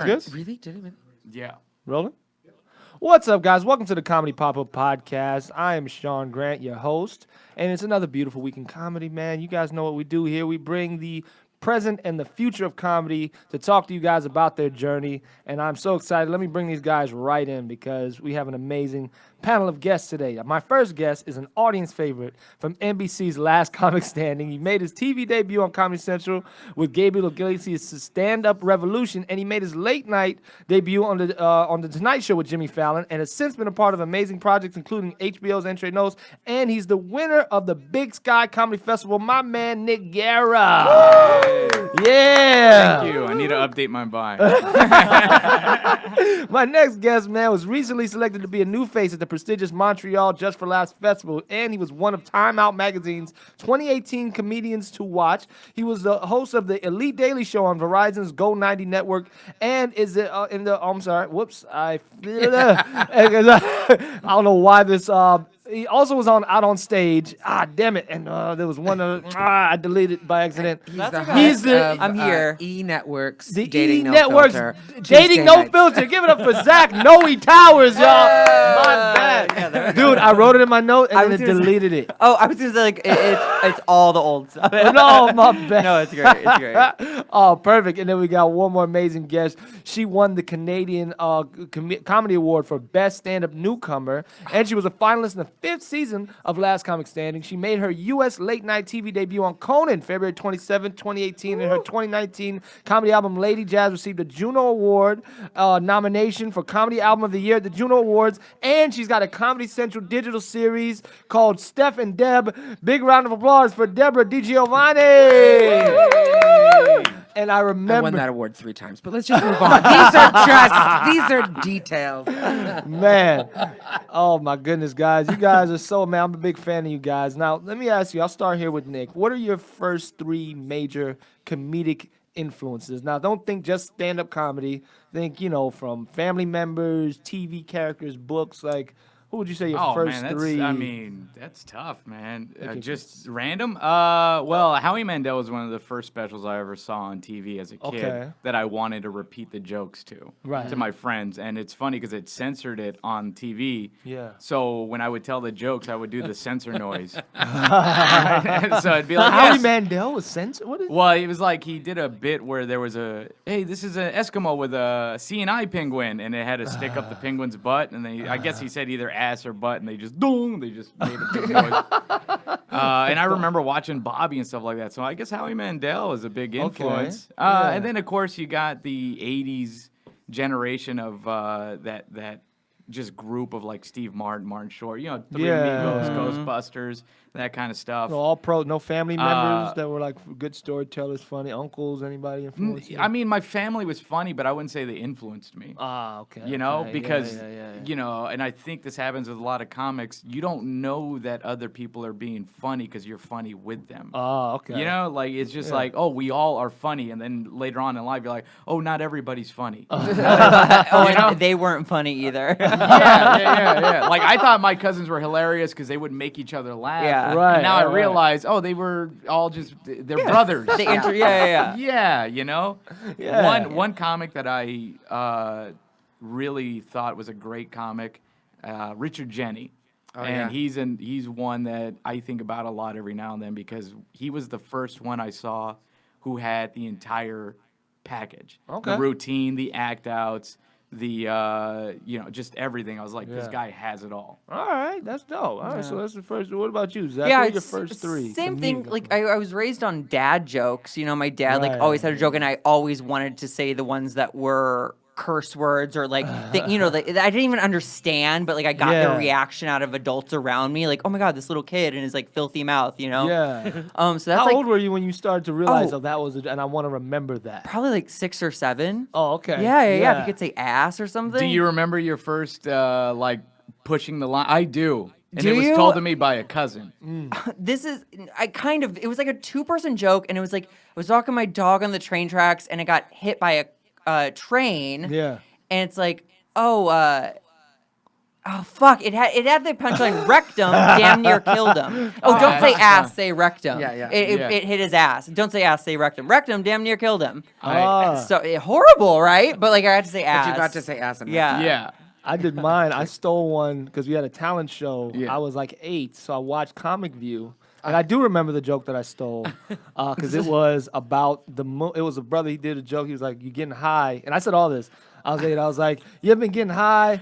Good? Really? Did it? Yeah. Rolling? What's up, guys? Welcome to the Comedy Pop-Up Podcast. I am Sean Grant, your host, and it's another beautiful week in comedy, man. You guys know what we do here. We bring the present and the future of comedy to talk to you guys about their journey, and I'm so excited. Let me bring these guys right in because we have an amazing panel of guests today. My first guest is an audience favorite from NBC's Last Comic Standing. He made his TV debut on Comedy Central with Gabriel Iglesias' Stand-Up Revolution, and he made his late-night debut on the Tonight Show with Jimmy Fallon, and has since been a part of amazing projects, including HBO's Entre Nos, and he's the winner of the Big Sky Comedy Festival, my man, Nick Guerra. Yeah. Thank you. I need to update my bio. My next guest, man, was recently selected to be a new face at the prestigious Montreal Just for Laughs Festival, and he was one of Time Out Magazine's 2018 Comedians to Watch. He was the host of the Elite Daily Show on Verizon's Go 90 network, and is in the, I'm sorry, whoops, I don't know why this, he also was out on stage. Damn it. And there was one I deleted by accident. He's the I'm here. E Networks. The Dating E No Networks Filter. Dating Tuesday No nights. Filter. Give it up for Zach Noe Towers, y'all. My bad. Dude, I wrote it in my note and then it deleted it. Oh, I was gonna say like it's all the old stuff. No, my bad. No, it's great. It's great. Oh, perfect. And then we got one more amazing guest. She won the Canadian Comedy Award for Best Stand-Up Newcomer, and she was a finalist in the 5th season of Last Comic Standing. She made her U.S. late-night TV debut on Conan February 27, 2018, and her 2019 comedy album Lady Jazz received a Juno Award nomination for Comedy Album of the Year at the Juno Awards, and she's got a Comedy Central digital series called Steph and Deb. Big round of applause for Debra DiGiovanni. And I remember I won that award 3 times, but let's just move on. These are details. Man, oh my goodness, guys. You guys are so, man, I'm a big fan of you guys. Now, let me ask you, I'll start here with Nick. What are your first 3 major comedic influences? Now, don't think just stand-up comedy. Think, from family members, TV characters, books, like, who would you say your first man, 3? I mean, that's tough, man. Just random? Well, Howie Mandel was one of the first specials I ever saw on TV as a kid that I wanted to repeat the jokes to my friends. And it's funny because it censored it on TV. Yeah. So when I would tell the jokes, I would do the censor noise. So it'd be like, Howie Mandel was censored? What is Well, it was like he did a bit where there was hey, this is an Eskimo with a C&I penguin, and it had to stick up the penguin's butt, and I guess he said either ass or butt, and they just made a big noise. And I remember watching Bobby and stuff like that, so I guess Howie Mandel was a big influence. And then, of course, you got the 80s generation of that just group of like Steve Martin Short, Three Amigos, Ghostbusters, that kind of stuff. So all pro, no family members that were like good storytellers, funny uncles, anybody influenced you? I mean, my family was funny, but I wouldn't say they influenced me. Okay. Because, and I think this happens with a lot of comics. You don't know that other people are being funny because you're funny with them. Oh, okay. It's just like, oh, we all are funny. And then later on in life, you're like, oh, not everybody's funny. And they weren't funny either. Yeah. Like, I thought my cousins were hilarious because they would make each other laugh. Yeah. Right. And now I realize, they were all just, they're brothers. One comic that I really thought was a great comic, Richard Jeni. He's one that I think about a lot every now and then because he was the first one I saw who had the entire package. Okay. The routine, the act outs, the just everything. I was like, this guy has it all. All right, that's dope. All right, so that's the first. What about you, Zach? Yeah, what are your first 3? Same thing. Like I was raised on dad jokes. My dad always had a joke, and I always wanted to say the ones that were curse words or like I didn't even understand, but like I got the reaction out of adults around me, like, oh my god, this little kid and his like filthy mouth, Yeah. So that's How like, old were you when you started to realize that was and I want to remember that? probably like 6 or 7. Oh, okay. Yeah. If you could say ass or something. Do you remember your first pushing the line? I do. And Do it was you? told to me by a cousin. It was like a 2-person joke, and it was like I was walking my dog on the train tracks, and it got hit by a train. Yeah. And it's like, Oh fuck! It had the punchline rectum damn near killed him. Oh, don't say ass, say rectum. Yeah. It hit his ass. Don't say ass, say rectum. Rectum damn near killed him. Ah. So horrible, right? But like I had to say ass. But you got to say ass and Yeah. Yeah. I did mine. I stole one because we had a talent show. Yeah. I was like 8, so I watched Comic View. And I do remember the joke that I stole because it was about the it was a brother. He did a joke. He was like, "You getting high?" And I said all this. I was 8. I was like, "You ever been getting high?"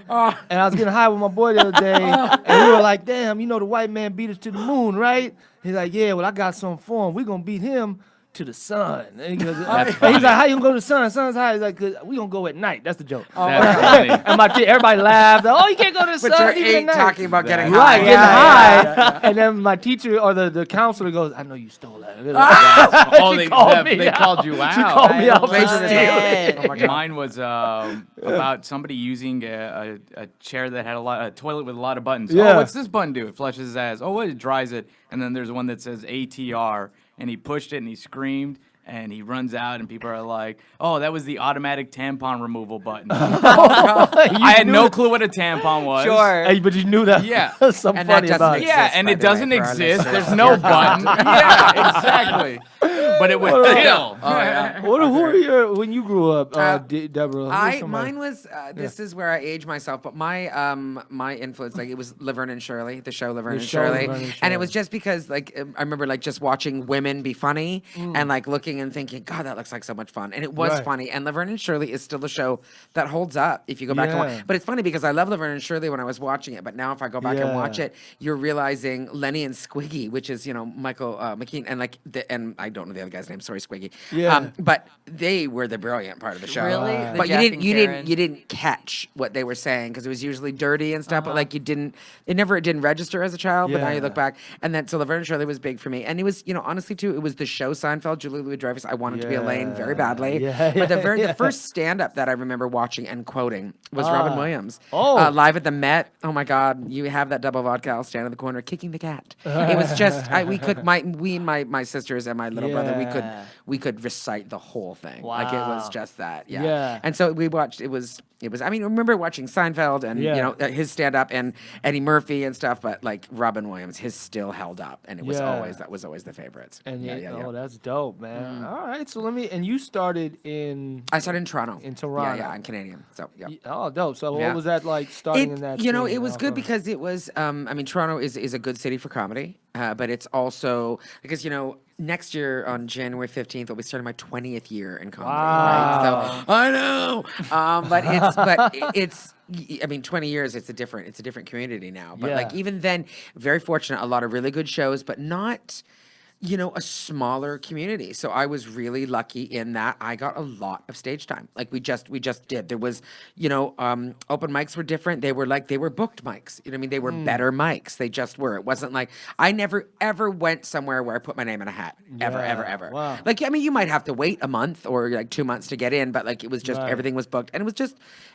And I was getting high with my boy the other day, and we were like, "Damn, you know the white man beat us to the moon, right?" He's like, "Yeah, well I got something for him. We gonna beat him to the sun." And he goes, he's like, "How you gonna go to the sun? The sun's high." He's like, "'Cause we gonna go at night." That's the joke. That's funny. And everybody laughed. Oh, you can't go to the sun. But you're even at 8 night. talking about getting high. Right, getting Yeah, high. And then my teacher or the counselor goes, "I know you stole that." Oh, She called me they out. called you out. She called me out for Right. stealing. Oh my God. Mine was about somebody using a chair that had a toilet with a lot of buttons. Yeah. Oh, what's this button do? It flushes his ass. Oh, it dries it. And then there's one that says ATR, and he pushed it and he screamed. And he runs out, and people are like, "Oh, that was the automatic tampon removal button." I had no clue what a tampon was. Sure. Hey, but you knew that. Yeah. Something And that funny doesn't about it. exist. Yeah, and by it the way, doesn't for our exist. listeners. There's no button. Yeah, exactly. But it was still. Oh, yeah. Who are your when you grew up, Deborah? who was somebody- Mine was this is where I age myself, but my my influence, like, it was Laverne and Shirley, the show Laverne and show Shirley. Laverne and And Shirley. it was just because, like, I remember like just watching women be funny and like looking and thinking, God, that looks like so much fun. And it was Right. funny. And Laverne and Shirley is still a show that holds up if you go back and Yeah. watch. But it's funny because I love Laverne and Shirley when I was watching it, but now if I go back and watch Yeah. it, you're realizing Lenny and Squiggy, which is, Michael McKean, and like and I don't know the other guy's name, sorry, Squiggy. Yeah. But they were the brilliant part of the show. Really? Wow. The But Jack you and didn't Karen? you didn't catch what they were saying because it was usually dirty and stuff. But like it didn't register as a child. But now you Yeah. look back, and then so Laverne and Shirley was big for me. And it was, honestly too, it was the show Seinfeld, Julia Louis-Dreyfus. I wanted to be Elaine very badly. Yeah, But yeah, the first stand up that I remember watching and quoting was Robin Williams. Oh. Live at the Met. Oh my God, you have that double vodka. I'll stand in the corner kicking the cat. It was just my sisters and my little brother, Yeah. we could recite the whole thing. Like it was Wow. just that. Yeah. Yeah. And so we watched. It was. I mean, I remember watching Seinfeld and Yeah. his stand up and Eddie Murphy and stuff. But like Robin Williams, his still held up, and it was Yeah. always the favorites. And yeah. oh, that's dope, man. All right, so and you started in. I started in Toronto. In Toronto. Yeah, I'm Canadian. So yeah. Oh, dope. So Yeah. what was that like starting in that? It scene? was good because it was. I mean, Toronto is a good city for comedy, but it's also because next year on January 15th, I'll be starting my 20th year in comedy. Wow. Right? So I know, but it's. I mean, 20 years. It's a different community now. But like Yeah. even then, very fortunate. A lot of really good shows, but not. A smaller community. So I was really lucky in that I got a lot of stage time. Like we just did. There was, open mics were different. They were booked mics. You know what I mean? They were better mics. They just were. It wasn't like I never ever went somewhere where I put my name in a hat. Ever. Wow. Like, I mean, you might have to wait a month or like 2 months to get in, but like it was just Right. everything was booked. And it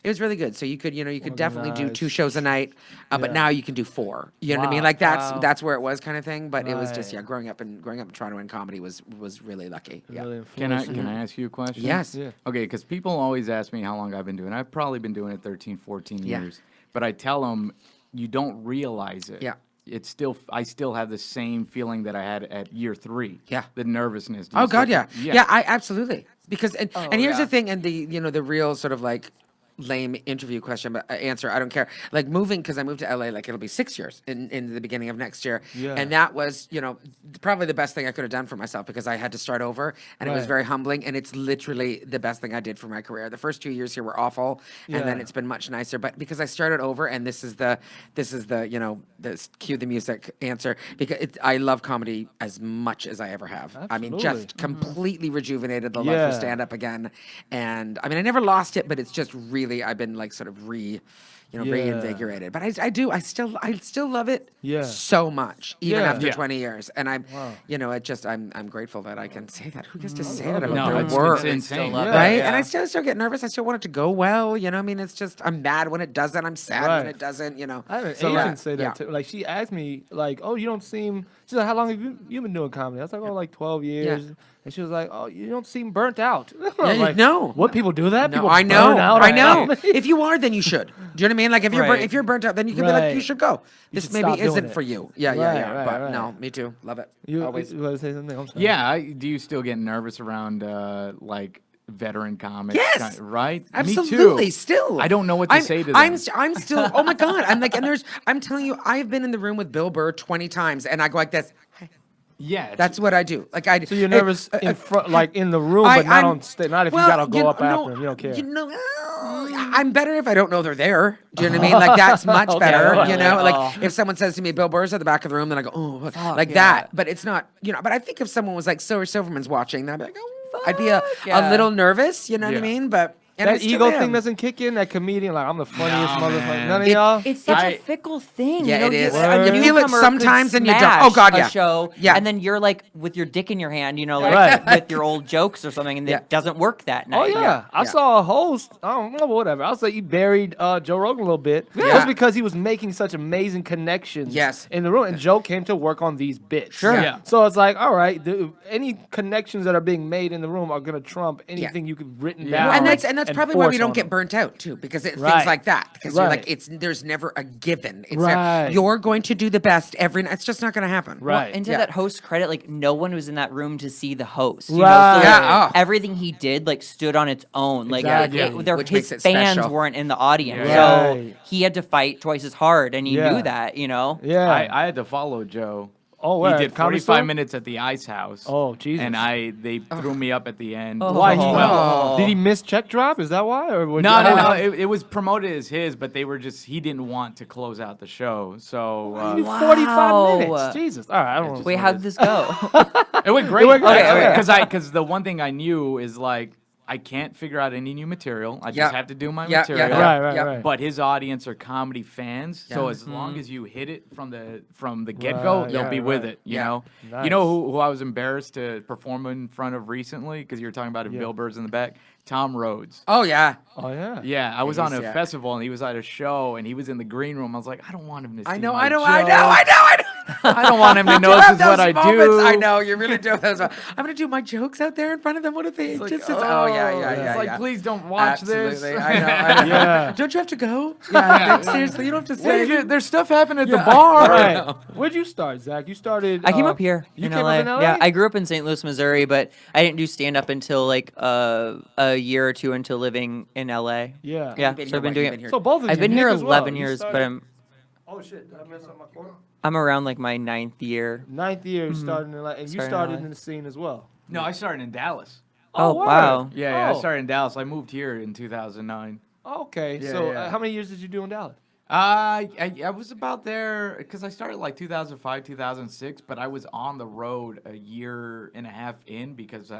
was really good. So you could definitely do 2 shows a night, Yeah. but now you can do 4. You know what I mean? Wow. Like Wow. that's where it was kind of thing. But it was just, Right. growing up in Toronto in comedy was really lucky. Yeah. Really Can I influenced you. ask you a question? Yes. Yeah. Okay, because people always ask me how long I've been doing it. I've probably been doing it 13, 14 Yeah. years. But I tell them, you don't realize it. Yeah. I still have the same feeling that I had at year 3. Yeah. The nervousness. Do you Oh God, still- yeah. I absolutely because and here's yeah. the thing, and the real sort of like lame interview question, but answer. I don't care. Like moving because I moved to LA. Like it'll be 6 years in the beginning of next year, Yeah. and that was probably the best thing I could have done for myself because I had to start over, and it was Right. very humbling. And it's literally the best thing I did for my career. The first 2 years here were awful, and then Yeah. it's been much nicer. But because I started over, and this is the this cue the music answer because I love comedy as much as I ever have. I mean, Absolutely. just completely rejuvenated the love Yeah. for stand up again. And I mean, I never lost it, but it's just really, I've been like sort of reinvigorated. But I still love it Yeah. so much, even Yeah. after Yeah. 20 years. And I'm, Wow. I'm grateful that I can say that. Who gets to say that about No, their it's work? insane. love it. Right? Yeah. And I still get nervous. I still want it to go well. You know what I mean? It's just, I'm mad when it doesn't. I'm sad when Right. it doesn't, I had an So, agent yeah, say that yeah. too. Like she asked me, like, "Oh, you don't seem." She's like, "How long have you been doing comedy?" I was like, "Oh, like 12 years." And she was like, "Oh, you don't seem burnt out." Yeah, like, no. What people do that? No, People I know. burn out I on know. comedy? If you are, then you should. Do you know what I mean? Like if you're Right. if you're burnt out, then you can be like, you Right. should go. You This should maybe stop doing isn't it. for you. Yeah, Right, yeah, yeah. right, But right. no, me too. Love it. You Always. want to say something? I'm sorry. Yeah, do you still get nervous around like veteran comics? Yes. Right? Absolutely, Me too. still. I don't know what to say to them. I'm still. Oh my god! I'm like, and I'm telling you, I've been in the room with Bill Burr 20 times, and I go like this. Yeah, That's what I do. Like I. So you're nervous in front, like in the room, but not on stage. Not if you gotta go up after them. You don't care. You know, I'm better if I don't know they're there. Do you know what I mean? Like that's much Okay, better. okay. You know, like if someone says to me, "Bill Burr's at the back of the room," then I go, "Oh," like that. But it's not. You know. But I think if someone was like, "Silver Silverman's watching," then I'd be like, "Oh," I'd be a Yeah. little nervous. You know what I Yeah. mean? But. And I That still ego am. thing doesn't kick in. That comedian, like I'm the funniest Nah, motherfucker. man. None of y'all. It's such I- a fickle thing. Yeah, you know, it is. You feel it newcomer sometimes could and you don't. smash Oh, God, yeah. A show, Yeah. and then you're like with your dick in your hand, you know, like Right. with your old jokes or something, and Yeah. it doesn't work that Oh night. yeah. I yeah. saw a host. I don't know, whatever. I'll say he buried Joe Rogan a little bit, Yeah. just because he was making such amazing connections. Yes. In the room, and Joe came to work on these bits. Sure. Yeah. So it's like, all right, any connections that are being made in the room are gonna trump anything you could written Yeah. down. Well, and that's probably why we force don't on get them. burnt out too, because things Right. like that. Because you're Right. like, there's never a given. It's Right. you're going to do the best every night. It's just not going to happen. Right. And to Yeah. that host credit, like no one was in that room to see the host. You know? Right. So, like, Yeah, oh. everything he did like stood on its own. Like Exactly. Which his makes it fans special. weren't in the audience, Yeah. so Right. he had to fight twice as hard, and he Yeah. knew that. You know. Yeah. I had to follow Joe. Oh, He where? did Comedy 45 Store? minutes at the Ice House. Oh, Jesus. And they threw me up at the end. Oh. Why? Oh. Did he miss check drop? Is that why? Or No. It was promoted as his, but they were he didn't want to close out the show. So You did 45 Wow. minutes. Jesus. All right. I don't know. Wait, how did this go? it went great. went great, okay. Because the one thing I knew is like I can't figure out any new material. I Yeah. just have to do my Yeah, material. yeah, Right. yeah. Right. But his audience are comedy fans, so Yeah. as long as you hit it from the get go, Right, they'll yeah, be with right. it. You Yeah. know, Nice. you know who I was embarrassed to perform in front of recently because you were talking about if Yeah. Bill Burr's in the back. Tom Rhodes. Oh yeah. Oh yeah. Yeah, I was on a yeah. festival and he was at a show and he was in the green room. I was like, I don't want him to see I know. my I know. jokes. I don't want him to know You this have is what those I moments. do. I know you really do have those. I'm gonna do my jokes out there in front of them. What if they Like, just? Oh yeah, yeah, It's yeah. like, yeah. please don't watch this. Absolutely. I know. Yeah. Don't you have to go? Yeah. Seriously, you don't have to Wait, say. there's stuff happening at the bar. Right. Where'd you start, Zach? You started. I came up here You in came LA. up in LA? Yeah, I grew up in St. Louis, Missouri, but I didn't do stand up until like a year or two into living in LA. Yeah. Yeah, Been so here, I've been what, doing you've it. been here? So both of you. I've been Nick here as well. 11 You years, but started- Oh shit! Did I mess up my corner? I'm around like my 9th year. Ninth year, starting in LA, and you Started in started LA. in the scene as well. No, I started in Dallas. Oh, word. wow. Yeah, I Oh. started in Dallas. I moved here in 2009. Okay, Yeah, so yeah. how many years did you do in Dallas? I was about there because I started like 2005, 2006, but I was on the road a year and a half in because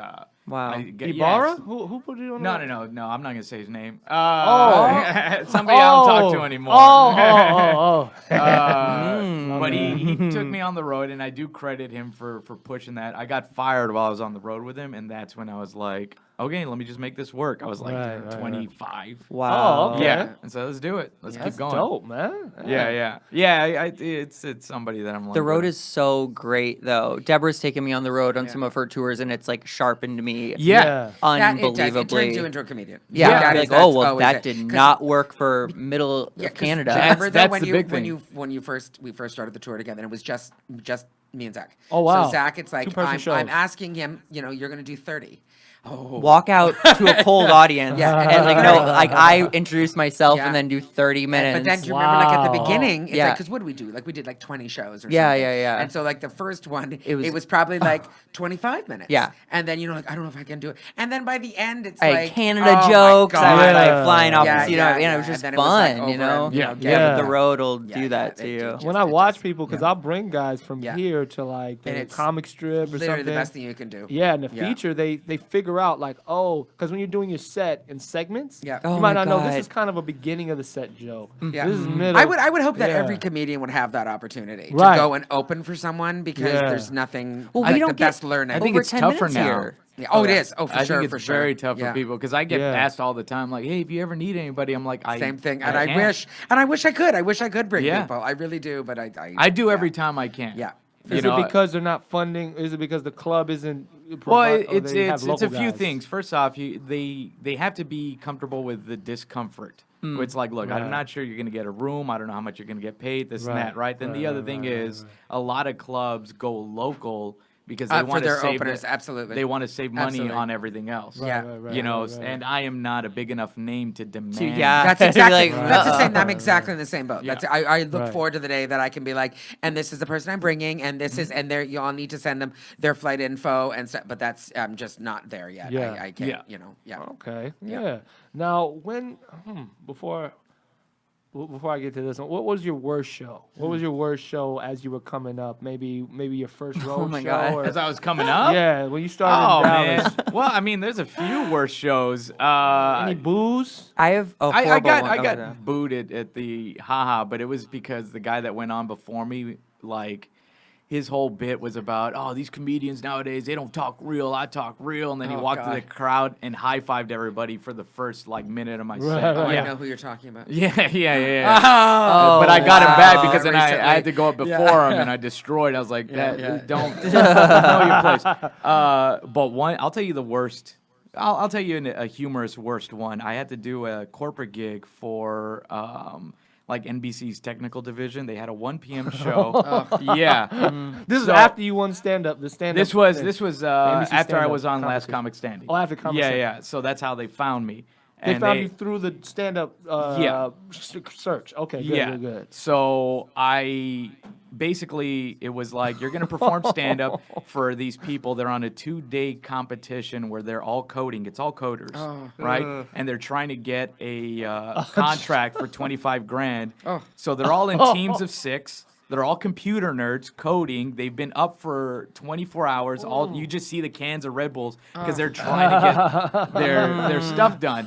Wow. Ibarra? Who put you on? No, the no, I'm not gonna say his name. Oh. Somebody I don't talk to anymore. Oh. But he took me on the road, and I do credit him for pushing that. I got fired while I was on the road with him, and that's when I was like, okay, let me just make this work. I was like Right, right, right. 25. Wow. okay. Yeah, and so let's do it. Let's That's keep going. dope, man. Yeah. It's somebody that I'm like. The road is so great, though. Deborah's taken me on the road on some of her tours, and it's like sharpened me Yeah. That it does. It unbelievably. turns you into a comedian. Yeah, Yeah, I'd be That like, is- that's oh well, always that it. did 'Cause- not work for middle Yeah, of 'cause Canada. Remember though, That's when the you big when thing. you when you first we first started the tour together, and it was just me and Zach. Oh, wow. So Zach, it's like Two-person I'm shows. asking him. You know, you're gonna do 30. Oh. Walk out to a cold audience, Yeah. and like no, like I introduce myself Yeah. and then do 30 minutes. But then do you remember, like at the Wow. beginning, it's Yeah. like, because what do we do? Like we did like 20 shows or Yeah, something. yeah. And so like the first one, It it was- was probably like 25 minutes. Yeah. And then like I don't know if I can do it. And then by the end, it's I had like Canada oh my jokes. I was God. Yeah. like flying off, Yeah, you know, yeah, and it yeah. was just And then it was, like, fun, over you know. and, Yeah. get Yeah. it. The road will Yeah, do that to it you. just- When I watch just- people, because yeah. I'll bring guys from Yeah. here to like And the it's comic strip or Literally something. the best thing you can do. Yeah, and the Yeah. feature, they figure out like, oh, because when you're doing your set in segments, Yeah. you Oh might my not know this God. is kind of a beginning of the set joke. Yeah. This is middle. I would hope that Yeah. every comedian would have that opportunity Right. to go and open for someone because Yeah. there's nothing Well, we like don't the get best learning. I think over it's 10 tougher minutes now. here. Yeah. Oh, it is. Oh, for I sure. think for it's sure. very tough Yeah. for people because I get Yeah. asked all the time, like, "Hey, if you ever need anybody," I'm like, Same thing. I And I can't. wish I could. I wish I could bring Yeah. people. I really do, but I I do yeah. every time I can. Yeah. Is it because they're not funding? Is it because the club isn't? Well, or it's they have it's a local few guys? things. First off, they have to be comfortable with the discomfort. Where it's like, look, Right. I'm not sure you're going to get a room. I don't know how much you're going to get paid. This and Right, that, right? Then the right, other right, thing right, is right. a lot of clubs go local because they For want to their save openers, absolutely. They want to save money Absolutely. on everything else. Yeah. You know, right, right. and I am not a big enough name to demand. yeah. That's You're exactly. like, That's the same. I'm right, exactly in the same boat. Yeah. That's. I look Right. forward to the day that I can be like, and this is the person I'm bringing, and this is, and you all need to send them their flight info and stuff. But that's. I'm just not there yet. Yeah. I can't. Yeah. You know. Yeah. Okay. Yeah. Now, when before I get to this one, what was your worst show? What was your worst show as you were coming up? Maybe your first road my show. God. Or, As I was coming up? yeah, when you started Oh, in Dallas. man. Well, I mean, there's a few worse shows. Any booze? I have a I horrible got one. I Oh, got yeah. booted at the haha, but it was because the guy that went on before me, like, his whole bit was about, oh, these comedians nowadays, they don't talk real, I talk real. And then he Oh, walked to God. the crowd and high-fived everybody for the first, like, minute of my set. Right, Oh, right. I Yeah. know who you're talking about. Yeah. Oh, But I got him back wow. because then I Recently. had to go up before Yeah. him and I destroyed. I was like, that, yeah. don't know your place. But one, I'll tell you the worst. I'll tell you a humorous worst one. I had to do a corporate gig for like NBC's technical division. They had a 1 p.m. show. Yeah. This is So- after you won stand-up. The stand-up. This was thing. NBC stand-up after I was on Last competition. Comic Standing. Oh, after Comic Yeah, Standing. yeah. So that's how they found me. They And found you through the stand-up Yeah. search. Okay, good, good. So I basically, it was like, you're going to perform stand up for these people. They're on a 2-day competition where they're all coding. It's all coders, right? And they're trying to get a contract for 25 grand. So they're all in teams of 6. They're all computer nerds coding. They've been up for 24 hours. All you just see the cans of Red Bulls because they're trying to get their stuff done.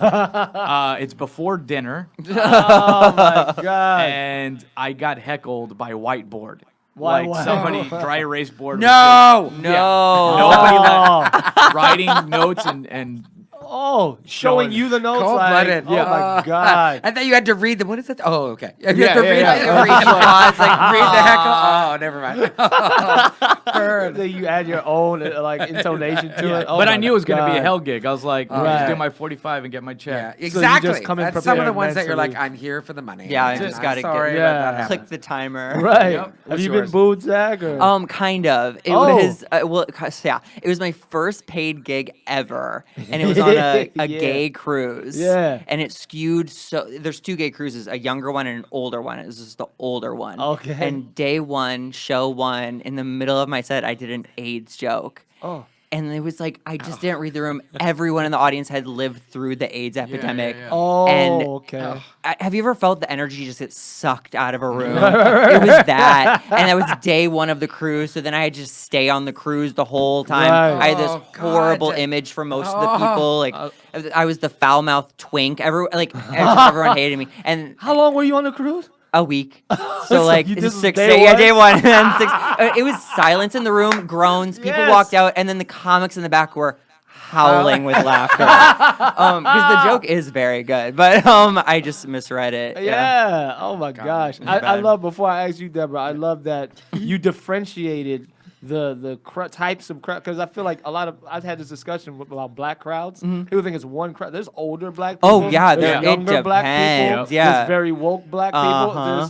It's before dinner, Oh my god. and I got heckled by whiteboard. Why- Like why? somebody dry erase board. No. No. Nobody writing notes and Oh, showing you the notes. Like, Cold-blooded. oh my god. I thought you had to read them. What is that? Oh, okay. You Yeah, have to yeah, read, yeah. read the pause, like read the heckle. Oh, never mind. Burn. Then you add your own like intonation to it. Oh but my I knew it was going to be a God. hell gig. I was like, Right. just do my 45 and get my Yeah, check. exactly. just come in That's some of the prepared ones that you're like, mentally. I'm here for the money. Yeah, I And just I'm gotta get- sorry Yeah. that happened. Click the timer. Right. Yep. Have What's you yours? been booed, Zach? Or? Kind of. It Oh. was well, yeah. It was my first paid gig ever, and it was on a Yeah. gay cruise. Yeah. And it skewed so. There's 2 gay cruises, a younger one and an older one. It was just the older one. Okay. And day 1, show 1, in the middle of my set, I did an AIDS joke. Oh. And it was like I just didn't read the room. Everyone in the audience had lived through the AIDS epidemic. yeah. Oh, And- okay. Have you ever felt the energy just get sucked out of a room? It was that. And that was day 1 of the cruise. So then I had to just stay on the cruise the whole time. Right. I had this Oh, horrible God. image for most of the people. Like I was the foul-mouthed twink. Everyone hated me. And How long were you on the cruise? a week. So like you- this was 6 day day, yeah, one? day 1 and then 6. It was silence in the room, groans. People Yes. walked out, and then the comics in the back were howling with laughter because the joke is very good, but I just misread it. Yeah. Oh my gosh. I bad. love. Before I ask you, Deborah, I love that you differentiated the types of crowd, because I feel like I've had this discussion about black crowds. People think it's one crowd. There's older black people. Oh, yeah, there's it younger black people. depends, yeah. There's very woke black people. Uh-huh.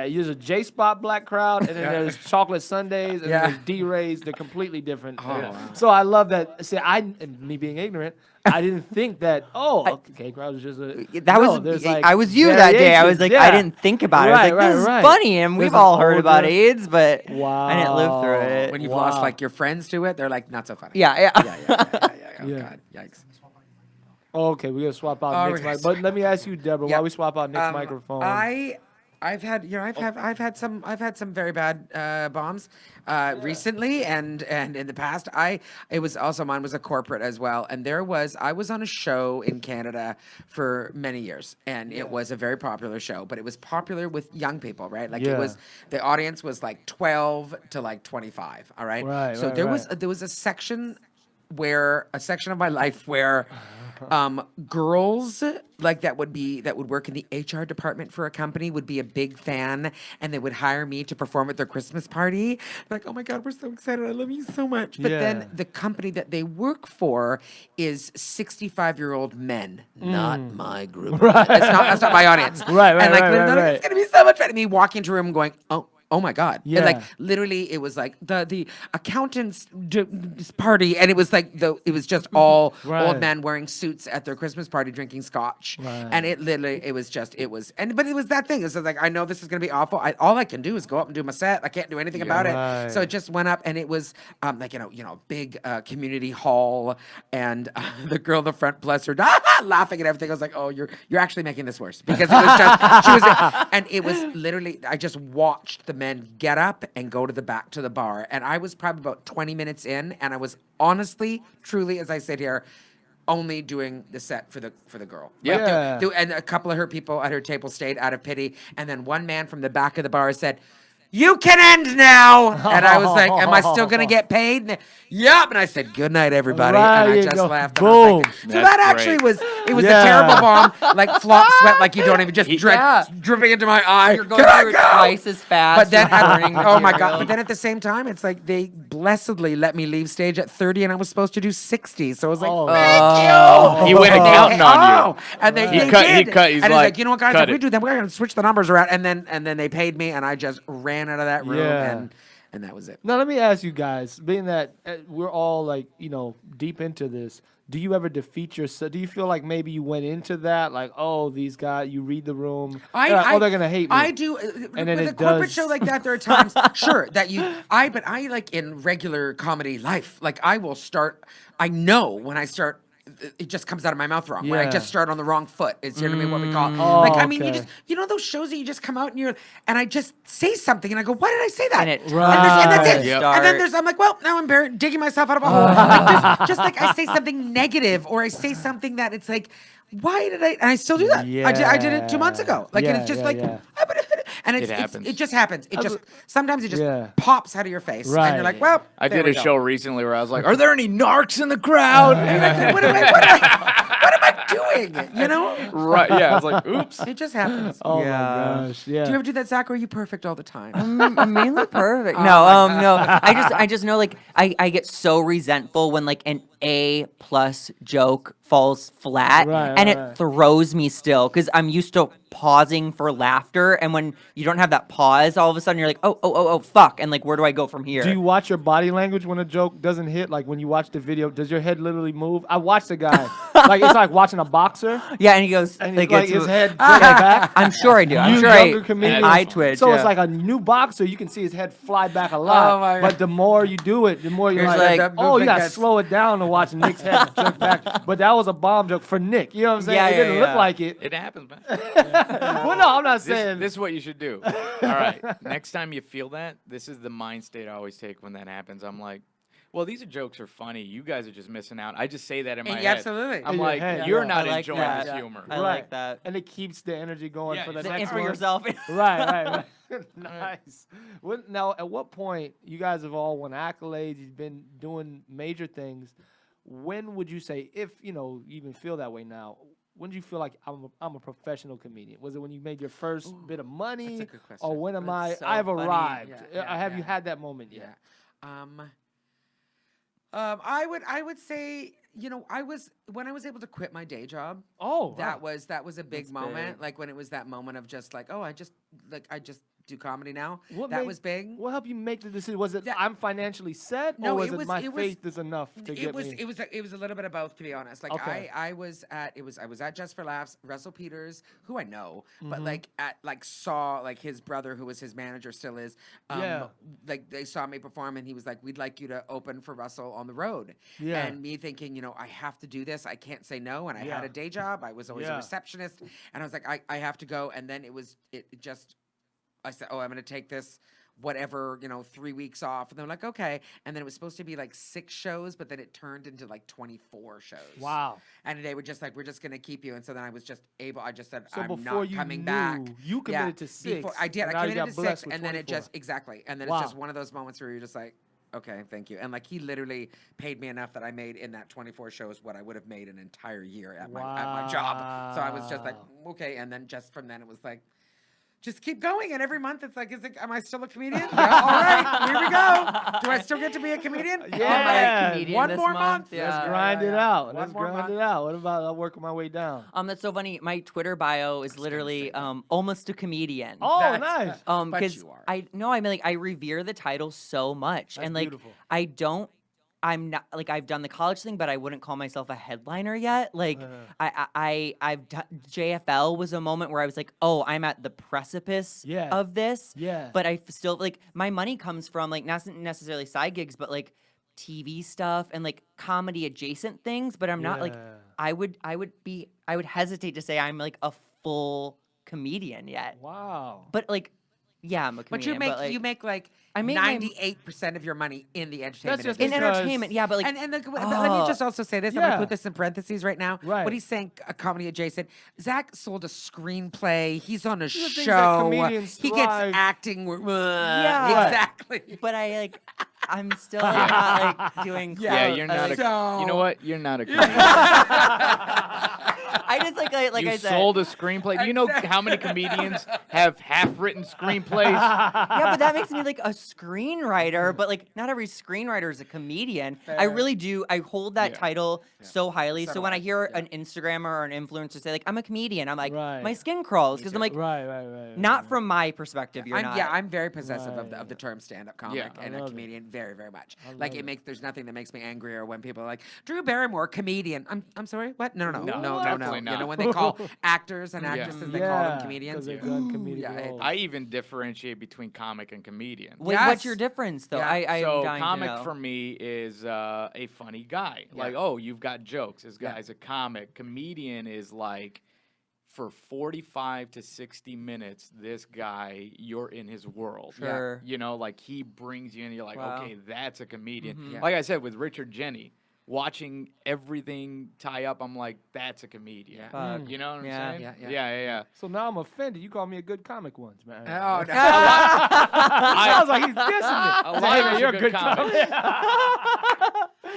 There's a J Spot black crowd, and then there's Chocolate Sundays, and Yeah. there's D-Rays. They're completely different. wow. So I love that. See, and me being ignorant, I didn't think that. Oh, gay crowd is just a. That no, was there's, like, I was you that day. I was variations. like, Yeah. I didn't think about it. I was like, this is funny, and There's we've an all heard about older- AIDS, but I didn't live through Wow. it. When you've Wow. lost like your friends to it, they're like, not so funny. yeah. Yeah. Oh, Yeah. God. Yikes. Okay, we're gonna swap out Oh, Nick's we're mic. gonna But let me ask you, Deborah, Yeah. why we swap out Nick's microphone? I've had some very bad bombs recently and in the past. It was also, mine was a corporate as well, and I was on a show in Canada for many years, and it was a very popular show, but it was popular with young people, right? Like Yeah. it was, the audience was like 12 to like 25. All right. Right, So right, there right. was a section of my life where Girls like that would work in the HR department for a company would be a big fan, and they would hire me to perform at their Christmas party. Like, oh my God, we're so excited! I love you so much. But then the company that they work for is 65-year-old men, not my group. Right. That's not my audience. Right. And like, Right. it's gonna be so much fun. Me walking into a room going, oh my God. Yeah. And like literally it was like the accountants party, and it was like it was just all old men wearing suits at their Christmas party drinking scotch. Right. And it literally but it was that thing. It was like, I know this is gonna be awful. All I can do is go up and do my set. I can't do anything about it. So it just went up, and it was like big community hall, and the girl in the front, bless her, laughing at everything. I was like, oh, you're actually making this worse, because it was just and it was literally, I just watched the men get up and go to the back to the bar, and I was probably about 20 minutes in, and I was honestly, truly, as I sit here, only doing the set for the girl. Yeah. And a couple of her people at her table stayed out of pity, and then one man from the back of the bar said, "You can end now." And I was like, "Am I still gonna get paid?" And, yep. And I said, "Good night, everybody." And I just laughed. And I was like, so That's that actually great. it was a terrible bomb, like flop sweat, like you don't even just dripping into my eye. You're going through it twice as fast. But then, burning oh my material. God! But then at the same time, it's like they blessedly let me leave stage at 30, and I was supposed to do 60. So I was like, "Thank you." He went accounting on you. And they He did. cut- he's and he's like, like, "You know what, guys? cut If we it." do that, we're gonna switch the numbers around." And then they paid me, and I just ran out of that room, and that was it. Now let me ask you guys, being that we're all like, deep into this, do you ever defeat yourself? Do you feel like maybe you went into that, like, oh, these guys, you read the room, they're going to hate me. I do. And then with a it corporate does. show like that, there are times, sure, that but I like in regular comedy life, like I will start, I know when I start, it just comes out of my mouth wrong. When I Yeah. just start on the wrong foot. It's what we call. Oh, Like, I mean, okay. you know those shows that you just come out and I just say something and I go, why did I say that? And it and that's it. Yep. And then I'm like, well, now I'm digging myself out of a hole. Like, just like I say something negative, or I say something that it's like, why did I? And I still do that. I did it 2 months ago. Like, and it's just and It happens. it just happens. It just sometimes it just Yeah. pops out of your face, and Right. you're like, well, I there did we a go. show recently where I was like, "Are there any narcs in the crowd?" And what am I doing? You know? right? Yeah, I was like, "Oops." It just happens. Oh Yeah. my gosh, yeah. Do you ever do that, Zach, or are you perfect all the time? I'm mainly perfect. Oh No. I just know, like, I get so resentful when like an A+ joke falls flat, Right, and right. it throws me still, because I'm used to pausing for laughter, and when you don't have that pause, all of a sudden you're like, oh, fuck, and like, where do I go from here? Do you watch your body language when a joke doesn't hit? Like when you watch the video, does your head literally move? I watched a guy, like it's like watching a boxer, Yeah, and he goes, and like, like it's- his head goes back. I'm sure I do. I'm You sure younger comedians, I twitch. So yeah. it's like a new boxer. You can see his head fly back a lot. Oh my but God. the more you do it, the more you're It's like, like, oh, you gotta gets- slow it down to watch Nick's head jerk back. But that was a bomb joke for Nick. You know what I'm saying? Yeah, it yeah, didn't yeah. look like it. It happens, man. Well, no, I'm not saying. This is what you should do. All right. Next time you feel that, this is the mind state I always take when that happens. I'm like, well, these jokes are funny. You guys are just missing out. I just say that in my Yeah, head. absolutely. I'm In your like, head, you're yeah. not I like enjoying that. this Yeah. humor. I like that. And it keeps the energy going Yeah, for the it's next And for one. yourself. Right. Nice. Now, at what point you guys have all won accolades? You've been doing major things. When would you say, if you even feel that way now? When did you feel like I'm a professional comedian? Was it when you made your first bit of money, that's a good question. or when am I? That's so I've funny. arrived. Yeah, Have you had that moment Yeah. yet? I would say, I was when I was able to quit my day job. Oh, That wow. was a big That's moment. big. Like when it was that moment of just like, oh, I just do comedy now. What that made- was big. What helped you make the decision? Was it That- I'm financially set, No, or was it it, was- my it was- faith is enough to get me? It was a little bit of both, to be honest. Like Okay. I was at Just for Laughs. Russell Peters, who I know, Mm-hmm. but saw like his brother, who was his manager, still is. Yeah. Like they saw me perform, and he was like, "We'd like you to open for Russell on the road." Yeah. And me thinking, I have to do this. I can't say no. And I had Yeah. a day job. I was always Yeah. a receptionist, and I was like, I have to go. And then I said, oh, I'm going to take this, whatever, 3 weeks off. And they're like, okay. And then it was supposed to be like 6 shows, but then it turned into like 24 shows. Wow. And they were just like, we're just going to keep you. And so then I was just able, I just said, So I'm before not you coming knew, back. you committed to 6. I did. and I now you committed got to blessed 6. with And then 24. exactly. And then Wow. it's just one of those moments where you're just like, Okay, thank you. And like he literally paid me enough that I made in that 24 shows what I would have made an entire year at my job. So I was just like, okay. And then just from then it was like, just keep going. And every month it's like, am I still a comedian? Yeah, all right, here we go. Do I still get to be a comedian? Yeah. Comedian One this more month. month. Yeah. Let's grind it out. One Let's more grind month. it out. What about I'll work my way down? That's so funny. My Twitter bio is literally almost a comedian. Oh, That's- nice. But Because you are. I mean, like, I revere the title so much, That's and like, beautiful. I'm not like I've done the college thing, but I wouldn't call myself a headliner yet. Like, I've done JFL was a moment where I was like, oh, I'm at the precipice Yeah. of this. Yeah. But I still like my money comes from like not necessarily side gigs, but like TV stuff and like comedy adjacent things. But I'm not like Yeah. I would hesitate to say I'm like a full comedian yet. Wow. But like, yeah, I'm a But comedian. you make like I make my- 98% of your money in the entertainment just industry. in because- entertainment, yeah, but like, And let me just also say this. I'm Yeah. gonna put this in parentheses right now. Right. What he's saying, a comedy adjacent. Zach sold a screenplay. He's on a are things that show. comedians He gets thrive- acting. Yeah. Exactly. but I like, I'm still not like doing. Yeah, you're not like, a. You know So- what? You're not a comedian. I just like You I said. sold a screenplay. Do you know how many comedians have half-written screenplays? Yeah, but that makes me like a screenwriter. But like, not every screenwriter is a comedian. I really do. I hold that Yeah. title so highly. So So do when I. I hear an Instagrammer or an influencer say like, I'm a comedian, I'm like, Right. my skin crawls because I'm like, Right. not from my perspective. You're not. I'm very possessive of Right. the term stand-up comic Yeah. and I a love it. comedian. Very, very much. love Like it. there's nothing that makes me angrier when people are like Drew Barrymore, comedian. I'm sorry, what? No. definitely You not. know when they call actors and actresses, they call them comedians. because they've done comedic yeah, roles. I even differentiate between comic and comedian. Wait, Yes. what's your difference though? Yeah. I'm So dying comic to know. for me is a funny guy. Like, oh, you've got jokes. This guy's a comic. Comedian is like, for 45 to 60 minutes, this guy, you're in his world. Sure. You know, like he brings you in, you're like, Wow. okay, that's a comedian. Yeah. Like I said, with Richard Jeni, watching everything tie up, I'm like, that's a comedian. Yeah. Fuck. You know what I'm Yeah. saying? Yeah. Yeah. So now I'm offended. You called me a good comic once, man. Oh, no. Sounds like he's dissing me. A lot Hey, of man, us you're are a good good comics.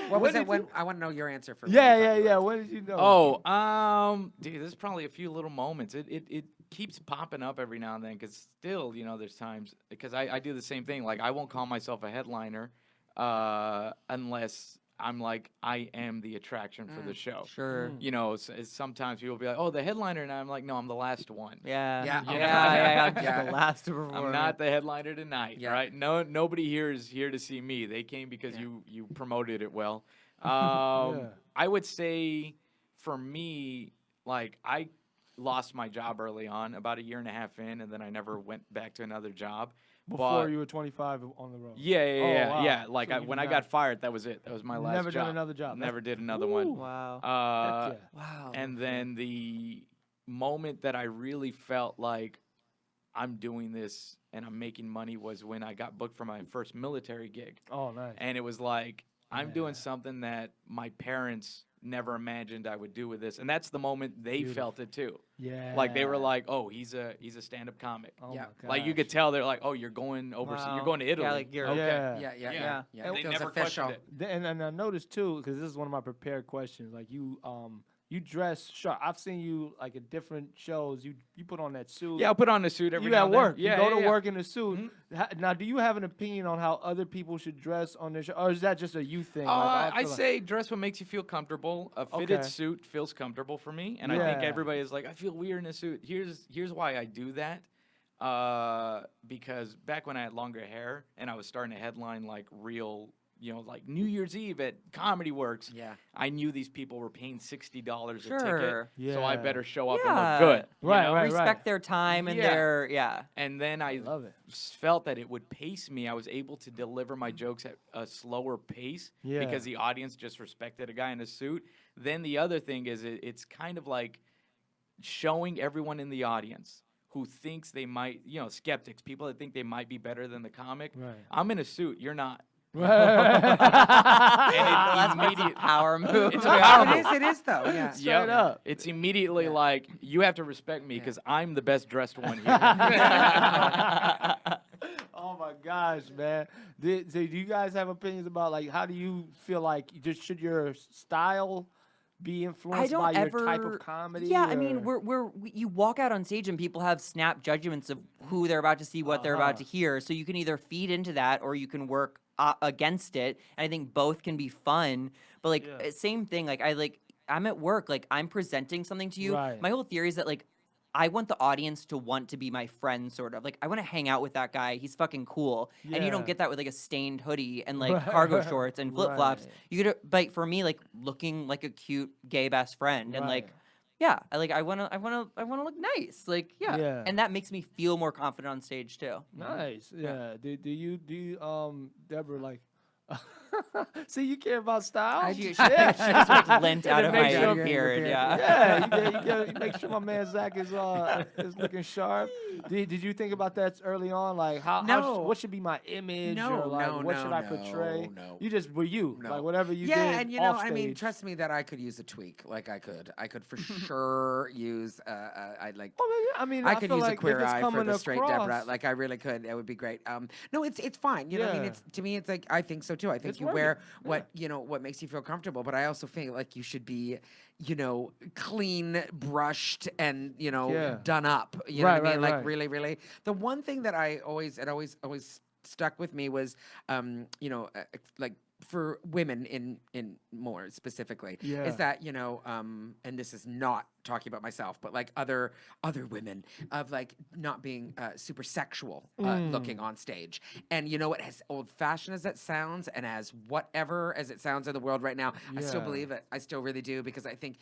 What was did it when I want to know your answer for Yeah. What did you know? Oh, dude, there's probably a few little moments. It keeps popping up every now and then because still, you know, there's times because I do the same thing. Like I won't call myself a headliner unless I'm like I am the attraction for the show. Sure. You know, sometimes people will be like, "Oh, the headliner," and I'm like, "No, I'm the last one." Yeah. Yeah, Yeah. okay. I'm just Yeah. the last to perform. I'm not the headliner tonight, Yeah. right? No, nobody here is here to see me. They came because you promoted it well. I would say for me, like I lost my job early on, about a year and a half in, and then I never went back to another job. Before But- you were 25 on the road. yeah. wow. Like So you when did I not- got fired, that was it. That was my last Never job. done another job. Never did another Ooh. one. Wow. Heck yeah. Wow. And then the moment that I really felt like I'm doing this and I'm making money was when I got booked for my first military gig. Oh, nice. And it was like, I'm doing something that my parents never imagined I would do with this. And that's the moment they felt it too. Yeah. Like they were like, oh, he's a stand-up comic. Oh Yeah. my Like you gosh. could tell they're like, oh, you're going overseas. Wow. You're going to Italy. Yeah, like you're- okay. Yeah. Yeah. And they It feels never official. questioned it. And I noticed too, because this is one of my prepared questions. Like you dress sharp. I've seen you like at different shows. You put on that suit. Yeah, I'll put on a suit every You now at and then. work. Yeah, you go yeah, to yeah. work in a suit. Now, do you have an opinion on how other people should dress on their show, or is that just a you thing? Like, I feel like- say dress what makes you feel comfortable. A fitted Okay. suit feels comfortable for me, and I think Yeah. everybody is like, I feel weird in a suit. Here's why I do that. Because back when I had longer hair and I was starting to headline like real, you know, like New Year's Eve at Comedy Works. Yeah. I knew these people were paying $60 a Sure. ticket, so I Yeah. better show up Yeah. and look good. you Right, know? right. Respect their time and Yeah. their And then I love it. felt that it would pace me. I was able to deliver my jokes at a slower pace Yeah. because the audience just respected a guy in a suit. Then the other thing is it's kind of like showing everyone in the audience who thinks they might, you know, skeptics, people that think they might be better than the comic. Right. I'm in a suit. You're not. Right. that's immediate- a power move. It's a power move. It is though. Yeah. Straight up. It's immediately like, you have to respect me because I'm the best dressed one here. Oh my God. gosh, man. So do you guys have opinions about like how do you feel like should your style be I influenced don't by your ever. type of comedy? Yeah, I mean, or- you walk out on stage and people have snap judgments of who they're about to see, what they're about to hear. So you can either feed into that or you can work against it. And I think both can be fun. But like same thing. Like I'm at work. Like I'm presenting something to you. Right. My whole theory is that like I want the audience to want to be my friend, sort of. Like, I want to hang out with that guy. He's fucking cool. And you Yeah. don't get that with, like, a stained hoodie and, like, cargo shorts and flip-flops. Right. You get it, like, for me, like, looking like a cute gay best friend. And, like, Right. yeah, I wanna look nice. Like, yeah. Yeah. And that makes me feel more confident on stage, too. Nice. Yeah. Do you Deborah, like see, you care about style? I do. She just, like, lint out of makes my you- beard, yeah. Yeah, you make sure my man Zach is looking sharp. Did you think about that early on? Like No. what should be my image No, or like no, what no, should I no, portray? no. You just were you. No. Like whatever you did. Yeah, and you know, off I mean, stage. trust me that I could use a tweak. Like I could for sure use I like. I mean, I could feel use like a queer if it's eye for coming the straight Deborah. across- Like I really could. It would be great. No, it's fine. You know, what I mean, Yeah. it's to me, it's like I think so too. I think It's you working. wear what makes you feel comfortable. But I also feel like you should be, clean, brushed, and Yeah. done up. You know what I Right, mean? right, Like right. really, really. The one thing that it always stuck with me was, like for women in more specifically, Yeah. is that and this is not talking about myself, but like other women of like not being super sexual looking on stage. And as old fashioned as that sounds, and as whatever as it sounds in the world right now, I still Yeah. believe it. I still really do, because I think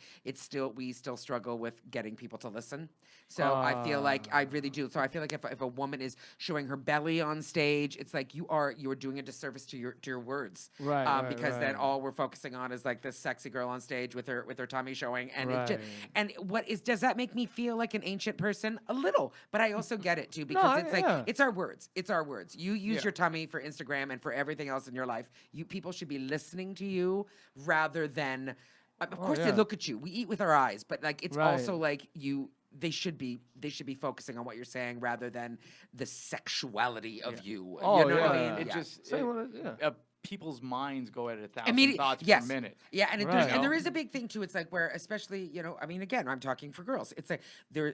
we still struggle with getting people to listen. So I feel like I really do. So I feel like if a woman is showing her belly on stage, it's like you are doing a disservice to your words. Right, right, because then right. all we're focusing on is like this sexy girl on stage with her tummy showing, and Right. does that make me feel like an ancient person? A little, but I also get it too, because it's like yeah. it's our words. It's our words. You use Yeah. your tummy for Instagram and for everything else in your life. People should be listening to you rather than. Of course, yeah. they look at you. We eat with our eyes, but like it's Right. also like you. They should be focusing on what you're saying rather than the sexuality of you. Oh, you know what I yeah. mean? It Yeah. just Say what- yeah. people's minds go at 1,000 Immediate thoughts yes. per minute. Yeah, and Right. there is a big thing too. It's like where, especially, I mean, again, I'm talking for girls. It's like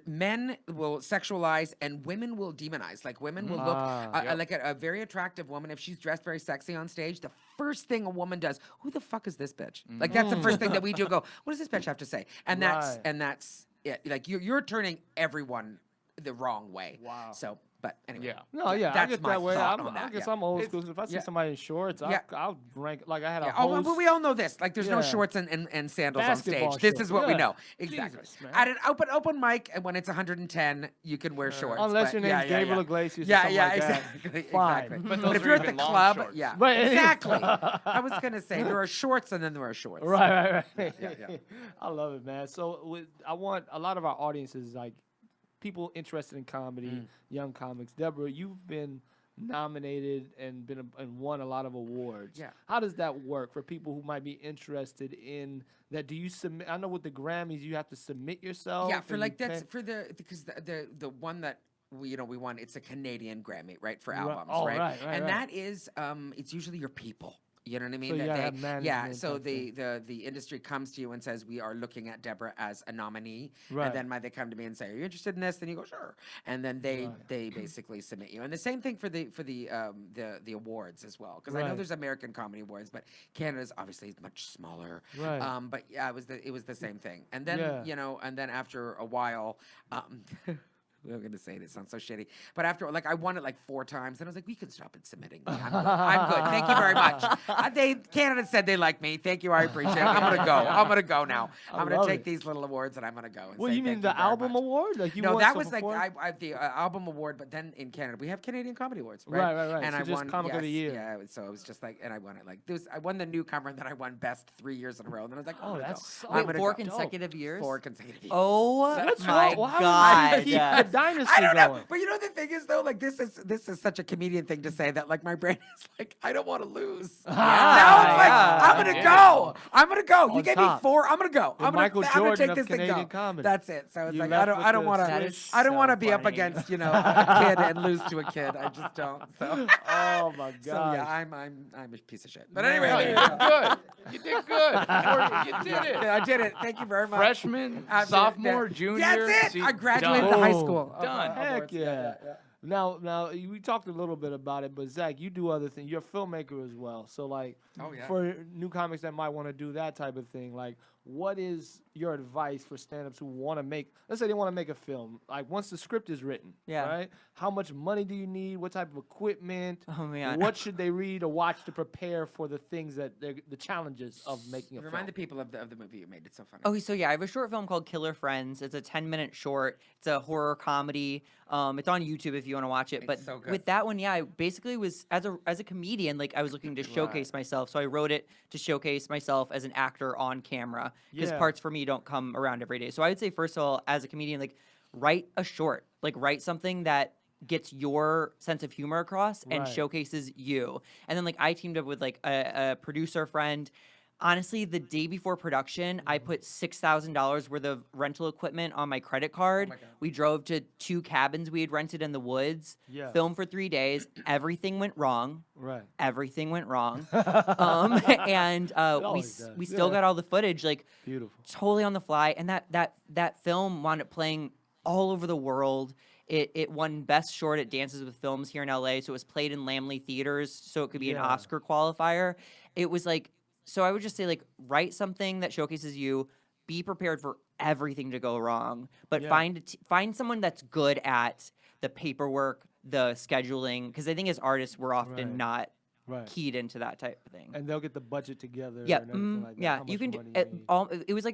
men will sexualize and women will demonize. Like women will look like a very attractive woman, if she's dressed very sexy on stage. The first thing a woman does, who the fuck is this bitch? Like that's the first thing that we do. Go, what does this bitch have to say? And Right. that's it. Like you're turning everyone the wrong way. Wow. So, but anyway. Yeah. No, yeah, I that's get my that way. thought I on that. guess yeah. I'm old It's- school. If I see yeah. somebody in shorts, Yeah. I'll rank like I had a Yeah. Oh, host. well, we all know this. Like, there's no Yeah. shorts and sandals on Basketball stage. This shorts. is what we Yeah. know. Exactly. Jesus, man. At an open mic, and when it's 110, you can wear shorts. Unless but your name's yeah, Gabriel yeah. Iglesias or Yeah, something yeah, like that. exactly. Fine. Exactly. But But those if are you're at the even long club, shorts. yeah, But- exactly. I was gonna say there are shorts and then there are shorts. Right. yeah. I love it, man. So I want a lot of our audiences, like people interested in comedy, young comics. Deborah, you've been nominated and and won a lot of awards. Yeah. How does that work for people who might be interested in that? Do you submit? I know with the Grammys, you have to submit yourself. Yeah, for and like you that's pay- for because the one that we won, it's a Canadian Grammy, right, for Right. albums, Oh, right? right, And right. that is it's usually your people. You know what I mean? So you That gotta they- have management yeah. So type thing. the industry comes to you and says, we are looking at Deborah as a nominee, Right. and then they come to me and say, are you interested in this? Then you go, sure, and then they basically submit you. And the same thing for the awards as well, because I know Right. there's American Comedy Awards, but Canada's obviously much smaller. Right. But yeah, it was the same thing. And then Yeah. and then after a while, I'm gonna say this sounds so shitty, but after I won it like 4 times, and I was like, we can stop it submitting me. I'm good. Thank you very much. Canada said they like me. Thank you. I appreciate it. I'm gonna go. I'm gonna go now. I'm gonna love take it. these little awards and I'm gonna go. And Well, say you mean thank the very album much. award? Like you No, won that stuff was like before? I the album award, but then in Canada we have Canadian Comedy Awards, right? Right. And So I just won Comic of the Year. Yeah, so it was just like, and I won it like this. I won the newcomer, and then I won best 3 years in a row. And then I was like, that's so I'm Wait, gonna 4 go. consecutive years? 4 consecutive years. Oh That's my why would God. you keep the dynasty I don't know. going. But you know the thing is though, like this is such a comedian thing to say that like my brain is like I don't want to lose. Now it's like I'm gonna go. I'm gonna go. You On gave me top. 4. I'm gonna go. The I'm Michael gonna Jordan take of this thing Canadian go. comedy. That's it. So it's You like left I don't with want the to. Swiss. I don't want to so be up funny. against a kid and lose to a kid. I just don't. So. Oh my god. So yeah, I'm a piece of shit. But No, anyway, you there you did go. good. You did good. You did it. I did it. Thank you very much. Freshman, After- sophomore, yeah. junior. That's it. see, I graduated done. high Boom. school. Done. Heck yeah. Now, we talked a little bit about it, but Zach, you do other things. You're a filmmaker as well. So, like, Oh, yeah. for new comics that might want to do that type of thing, like, what is your advice for stand-ups who want to make, let's say they want to make a film, like, once the script is written, Yeah. right? How much money do you need? What type of equipment? Oh, man. What should they read or watch to prepare for the things that the challenges of making a Remind film? the people of the movie you made. It's so funny. Oh, so yeah, I have a short film called Killer Friends. It's a 10-minute short. It's a horror comedy. It's on YouTube if you want to watch it. But so good. with that one, yeah, I basically was as a comedian, like I was looking to showcase myself. So I wrote it to showcase myself as an actor on camera because Yeah. parts for me don't come around every day. So I would say first of all, as a comedian, like write a short, like write something that gets your sense of humor across and Right. showcases you. And then like I teamed up with like a producer friend. Honestly, the day before production, I put $6,000 worth of rental equipment on my credit card. God. We drove to 2 cabins we had rented in the woods, Yeah. filmed for 3 days. Everything went wrong. Right. Everything went wrong. And always does. we still Yeah. got all the footage, like Beautiful. totally on the fly. And that film wound up playing all over the world. It won Best Short at Dances with Films here in LA. So it was played in Lamley theaters, so it could be an Yeah. Oscar qualifier. It was like, so I would just say, like, write something that showcases you. Be prepared for everything to go wrong, but Yeah. find someone that's good at the paperwork, the scheduling, because I think as artists we're often Right. not Right. keyed into that type of thing. And they'll get the budget together. Yeah, And everything like that. yeah. How You much can do money it. need. It was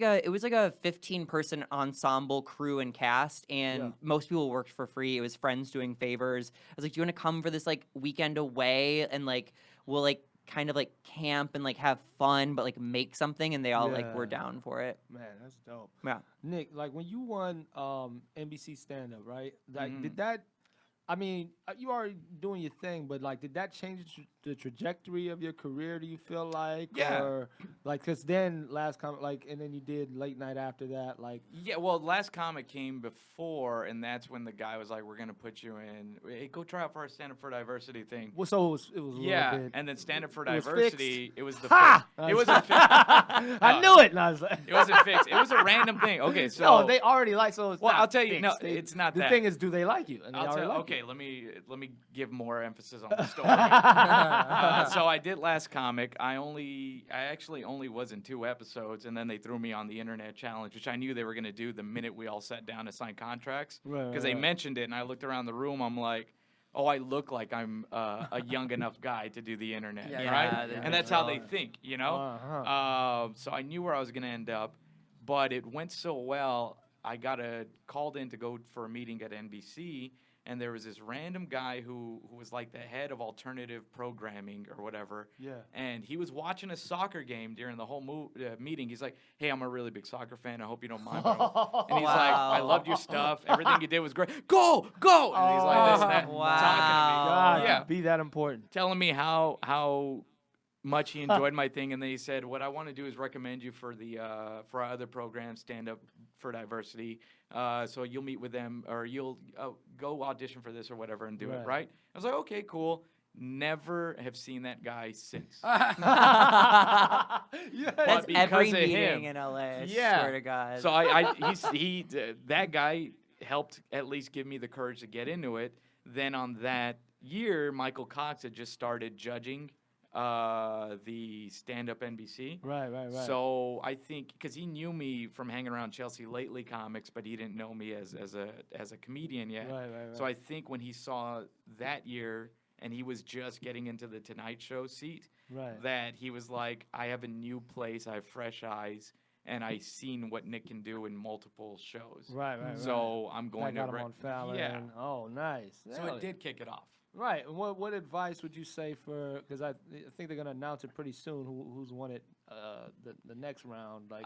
like a 15-person ensemble crew and cast, and Yeah. most people worked for free. It was friends doing favors. I was like, "Do you want to come for this like weekend away and like we'll like kind of like camp and like have fun, but like make something?" And they all like were Yeah. down for it. Man, that's dope. Yeah. Nick, like when you won NBC stand up, right? Like Mm-hmm. did that I mean, you already doing your thing, but like did that change the trajectory of your career, do you feel like? Yeah. Or like cuz then last comic like and then you did late night after that like Yeah, well, Last Comic came before, and that's when the guy was like, "We're gonna put you in. Hey, go try out for our Stand Up for Diversity thing." well, so it was a Yeah, little bit and then Stand Up for it was Diversity. It was the Ha! it wasn't fixed. I knew it. And I was like, It wasn't fixed. It was a random thing. Okay, so no, they already like so it's Well, not I'll tell you, no, fixed. it's not the that. thing is, do they like you? And they I'll already tell. like Okay, you. let me give more emphasis on the story. So I did Last Comic. I actually only was in 2 episodes, and then they threw me on the Internet Challenge, which I knew they were going to do the minute we all sat down to sign contracts. Right, Because they right. mentioned it, and I looked around the room. I'm like, oh, I look like I'm a young enough guy to do the internet, Yeah, right? yeah, they And that's how they think think, you know. Uh-huh. So I knew where I was going to end up, but it went so well. I got called in to go for a meeting at NBC, and there was this random guy who was like the head of alternative programming or whatever. Yeah. And he was watching a soccer game during the whole meeting. He's like, "Hey, I'm a really big soccer fan. I hope you don't mind." And he's like, "I loved your stuff. Everything you did was great. Go, go!" And he's like this and that, Wow. talking God, to me. Yeah, be that important. telling me how much he enjoyed my thing, and then he said, "What I want to do is recommend you for for our other program, Stand Up for Diversity. So you'll meet with them, or you'll go audition for this or whatever and do it." Right. Right? I was like, "Okay, cool." Never have seen that guy since. That's But because every of meeting him. in LA. I Yeah. swear to God. So that guy helped at least give me the courage to get into it. Then on that year, Michael Cox had just started judging the stand-up NBC. Right. So I think because he knew me from hanging around Chelsea Lately comics, but he didn't know me as a comedian yet. Right. So I think when he saw that year and he was just getting into the Tonight Show seat, Right. that he was like, I have a new place, I have fresh eyes, and I seen what Nick can do in multiple shows. Right. So I'm going That got to him on Fallon. Yeah. Oh, nice. So it did kick it off. Right. And what advice would you say for? Because I think they're gonna announce it pretty soon. Who's won it? The next round. Like,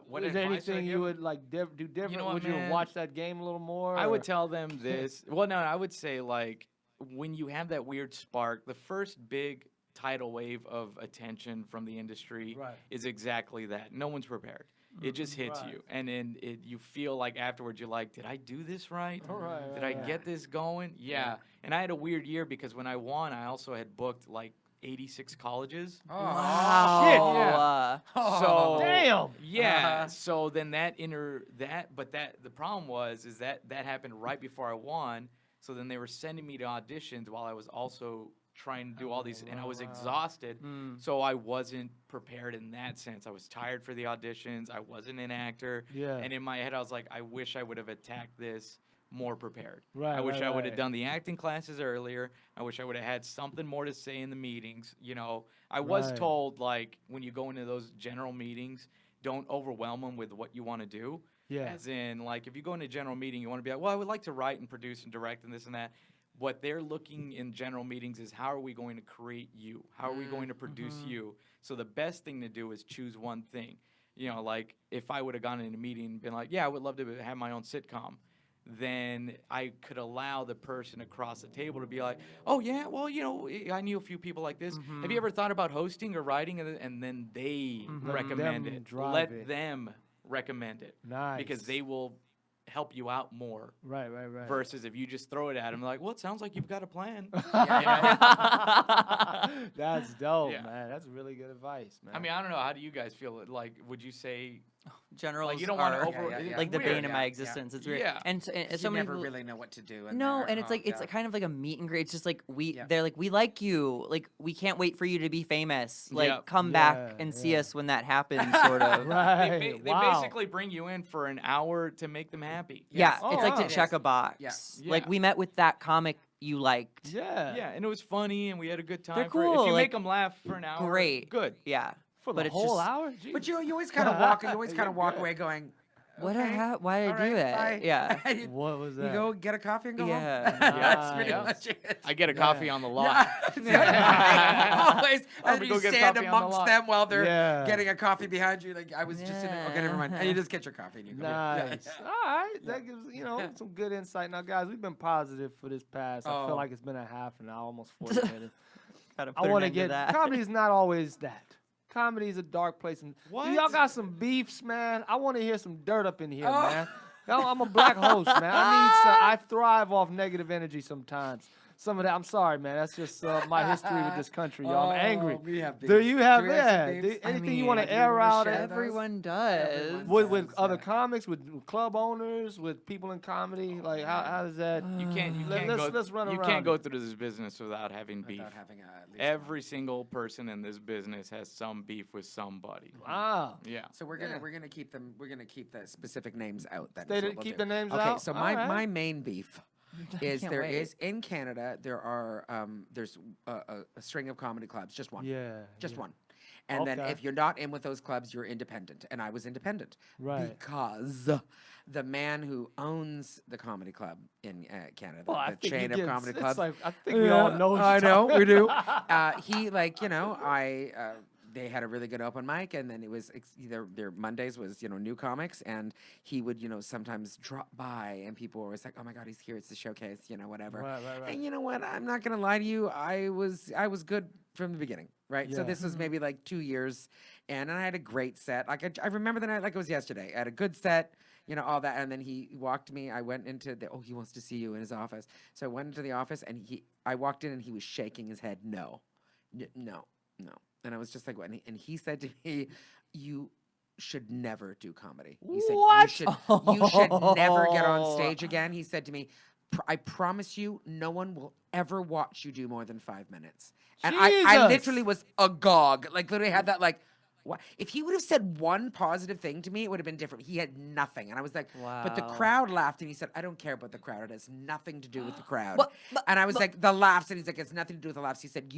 What is there advice would I anything you give? would like do different? what, Would you man? watch that game a little more? I or- would tell them this. Well, no, I would say like when you have that weird spark, the first big tidal wave of attention from the industry Right. is exactly that. No one's prepared. It just hits Right. you, and then you feel like afterwards you're like, did I do this right? Right, Did I get this going? Yeah. And I had a weird year because when I won, I also had booked like 86 colleges. Wow. Shit, yeah. So Damn. yeah. So then the problem is that happened right before I won. So then they were sending me to auditions while I was also trying to do all these, and I was exhausted. So I wasn't prepared in that sense. I was tired for the auditions. I wasn't an actor. Yeah. And in my head, I was like, I wish I would have attacked this more prepared. Right, I wish right, I would have right. done the acting classes earlier. I wish I would have had something more to say in the meetings. You know, I was Right. told, like, when you go into those general meetings, don't overwhelm them with what you want to do. Yeah. As in, like, if you go into a general meeting, you want to be like, well, I would like to write and produce and direct and this and that. What they're looking in general meetings is how are we going to create you? How are we going to produce you? So the best thing to do is choose one thing. You know, like if I would have gone in a meeting and been like, yeah, I would love to have my own sitcom, then I could allow the person across the table to be like, oh, yeah, well, you know, I knew a few people like this. Have you ever thought about hosting or writing? And then they recommend them it. drive Let it. them recommend it. Nice. Because they will help you out more. Right. Versus if you just throw it at them, like, well, it sounds like you've got a plan. That's dope, Yeah. man. That's really good advice, man. I mean, I don't know. How do you guys feel? Like, would you say Generals like you don't want to are over yeah. like the weird. bane of Yeah, my yeah. existence. It's weird. Yeah. And so, and so you many never people, really know what to do. in no, there. and it's like it's yeah. kind of like a meet and greet. It's just like Yeah. they're like, we like you. Like we can't wait for you to be famous. Like Yep. come Yeah, back and see yeah. us when that happens, sort of. right. They wow. basically bring you in for an hour to make them happy. Yeah, Oh, it's like wow. to check a box. Yeah. Like Yeah. we met with that comic you liked. Yeah. Yeah, and it was funny, and we had a good time. They're For, if cool, you like, make them laugh for an hour, Great. good. Yeah. For but the it's whole just, hour. Jeez. But you always kind of walk. You always kind of walk Good. away going, What okay, why did all I do right, it? bye. Yeah. you, What was that? you go get a coffee and go Yeah. home. That's pretty Yeah. much it. I get a coffee on the lot. Always. I'm And gonna you go get stand coffee on the amongst lot. them while they're Yeah. getting a coffee behind you. Like I was just in there. Okay, never mind. And you Yeah. just get your coffee and you go. Nice. All right. That gives, some good insight. Now, guys, we've been positive for this past. I feel Oh. like it's been a half an hour, almost 40 minutes. Gotta I put want an to end get. that. Comedy's not always that. Comedy's a dark place. And What? Do y'all got some beefs, man? I want to hear some dirt up in here, man. I'm a black host, man. I thrive off negative energy sometimes. Some of that, I'm sorry, man. That's just my history with this country, y'all. I'm angry. We have Do beefs. you have Do we have some yeah? beefs? Anything you mean, want like, to you air wanna out? share at- those? Everyone does. with other yeah. comics, with club owners, with people in comedy? Like, how does that? You can't. Let's run You around can't go it. through this business without having beef. Without having at least Every single person in this business has some beef with somebody. Wow. Yeah. So we're gonna keep them. We're gonna keep the specific names out. Then They is what didn't we'll keep do. the names okay, out? so All my right. my main beef is can't there wait. is in Canada there are there's a string of comedy clubs, just one. Yeah. Just yeah. one. And then Okay. if you're not in with those clubs, you're independent. And I was independent. Right. Because the man who owns the comedy club in Canada, Well, I the think chain you of get- comedy it's clubs. like- I think we all know what I you're know, talking we do. He, they had a really good open mic, and then it was their Mondays was new comics, and he would sometimes drop by, and people were always like, oh my god, he's here, it's the showcase, whatever. Right. And you know what? I'm not gonna lie to you, I was good from the beginning, right? So Yeah. this was maybe like 2 years, and I had a great set. Like I remember the night like it was yesterday. I had a good set, all that, and then he walked me. I went into he wants to see you in his office. So I went into the office, and I walked in, and he was shaking his head, no. And I was just like, what? And he said to me, you should never do comedy. He said, What? You should never get on stage again. He said to me, I promise you, no one will ever watch you do more than 5 minutes. And I Jesus. literally was agog. Like, literally had that, like, what? If he would have said one positive thing to me, it would have been different. He had nothing. And I was like, but the Wow. crowd laughed. And he said, I don't care about the crowd. It has nothing to do with the crowd. But- and I was like, the laughs. And he's like, it's nothing to do with the laughs. He said,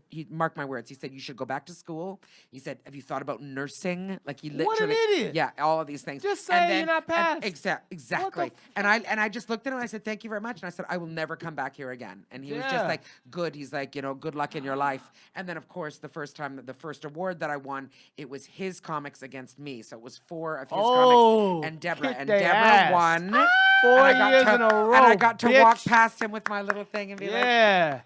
he marked my words. He said, you should go back to school. He said, have you thought about nursing? Like he What an literally. idiot. Yeah, all of these things. Just say you're not passed. Exactly. And I just looked at him and I said, thank you very much. And I said, I will never come back here again. And he was just Yeah. like, good. He's like, good luck in your life. And then, of course, the first award that I won, it was his comics against me. So it was 4 of his comics and Debra. kick And they Debra ass. won. 4 and I got years to, in a row, And I got to walk bitch. past him with my little thing and be like, Yeah.